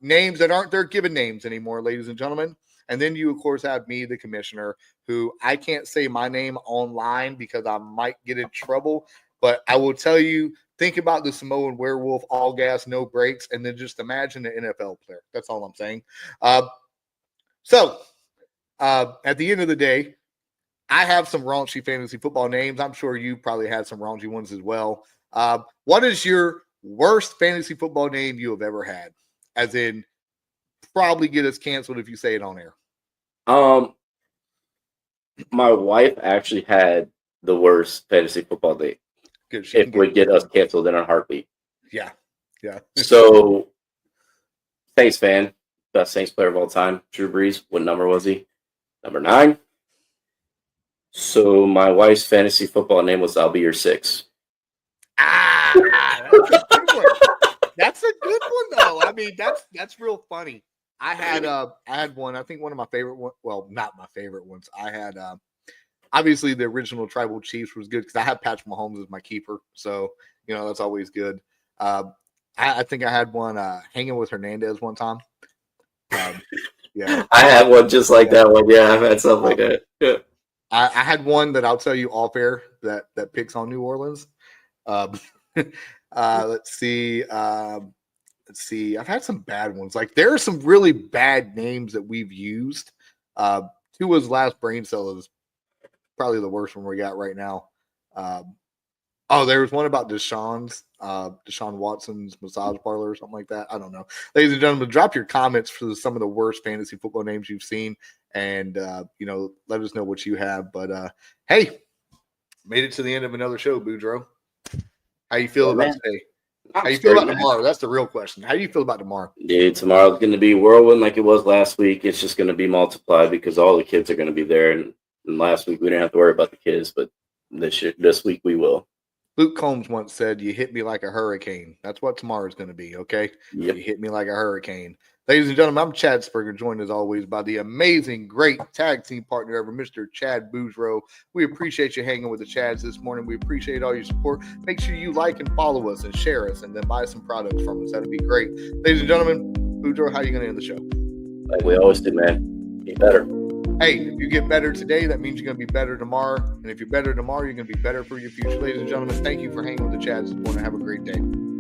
Speaker 1: names that aren't their given names anymore, ladies and gentlemen. And then you, of course, have me, the commissioner, who I can't say my name online because I might get in trouble. But I will tell you, think about the Samoan werewolf, all gas, no brakes, and then just imagine an NFL player. That's all I'm saying. So at the end of the day, I have some raunchy fantasy football names. I'm sure you probably had some raunchy ones as well. What is your worst fantasy football name you have ever had? As in, probably get us canceled if you say it on air.
Speaker 2: My wife actually had the worst fantasy football name.
Speaker 1: Good.
Speaker 2: It would get us canceled in a heartbeat.
Speaker 1: Yeah.
Speaker 2: So, Saints fan, best Saints player of all time, Drew Brees. What number was he? Number 9. So my wife's fantasy football name was I'll Be Your 6.
Speaker 1: That's a good one. That's a good one, though. I mean, that's real funny. I had one. I think one of my favorite ones. Well, not my favorite ones. I had obviously the original Tribal Chiefs was good because I had Patrick Mahomes as my keeper, so that's always good. I think I had one Hanging with Hernandez one time. Yeah,
Speaker 2: I had one just like that one. Yeah, I've had something like that. Yeah.
Speaker 1: I had one that I'll tell you off air that picks on New Orleans. Let's see. I've had some bad ones. Like there are some really bad names that we've used. Tua's last brain cell is probably the worst one we got right now. There was one about Deshaun Watson's massage parlor or something like that. I don't know. Ladies and gentlemen, drop your comments for some of the worst fantasy football names you've seen. And, let us know what you have. But, hey, made it to the end of another show, Boudreaux. How you feel about today? How you feel about tomorrow? That's the real question. How do you feel about tomorrow?
Speaker 2: Dude, tomorrow's going to be whirlwind like it was last week. It's just going to be multiplied because all the kids are going to be there. And last week we didn't have to worry about the kids, but this week we will.
Speaker 1: Luke Combs once said, "You hit me like a hurricane." That's what tomorrow's going to be, okay?
Speaker 2: Yep.
Speaker 1: You hit me like a hurricane. Ladies and gentlemen, I'm Chad Sperger, joined as always by the amazing, great tag team partner ever, Mr. Chad Boudreaux. We appreciate you hanging with the Chads this morning. We appreciate all your support. Make sure you like and follow us and share us and then buy some products from us. That'd be great. Ladies and gentlemen, Boudreaux, how are you going to end the show?
Speaker 2: Like we always do, man. Be better.
Speaker 1: Hey, if you get better today, that means you're going to be better tomorrow. And if you're better tomorrow, you're going to be better for your future. Ladies and gentlemen, thank you for hanging with the Chads this morning. Have a great day.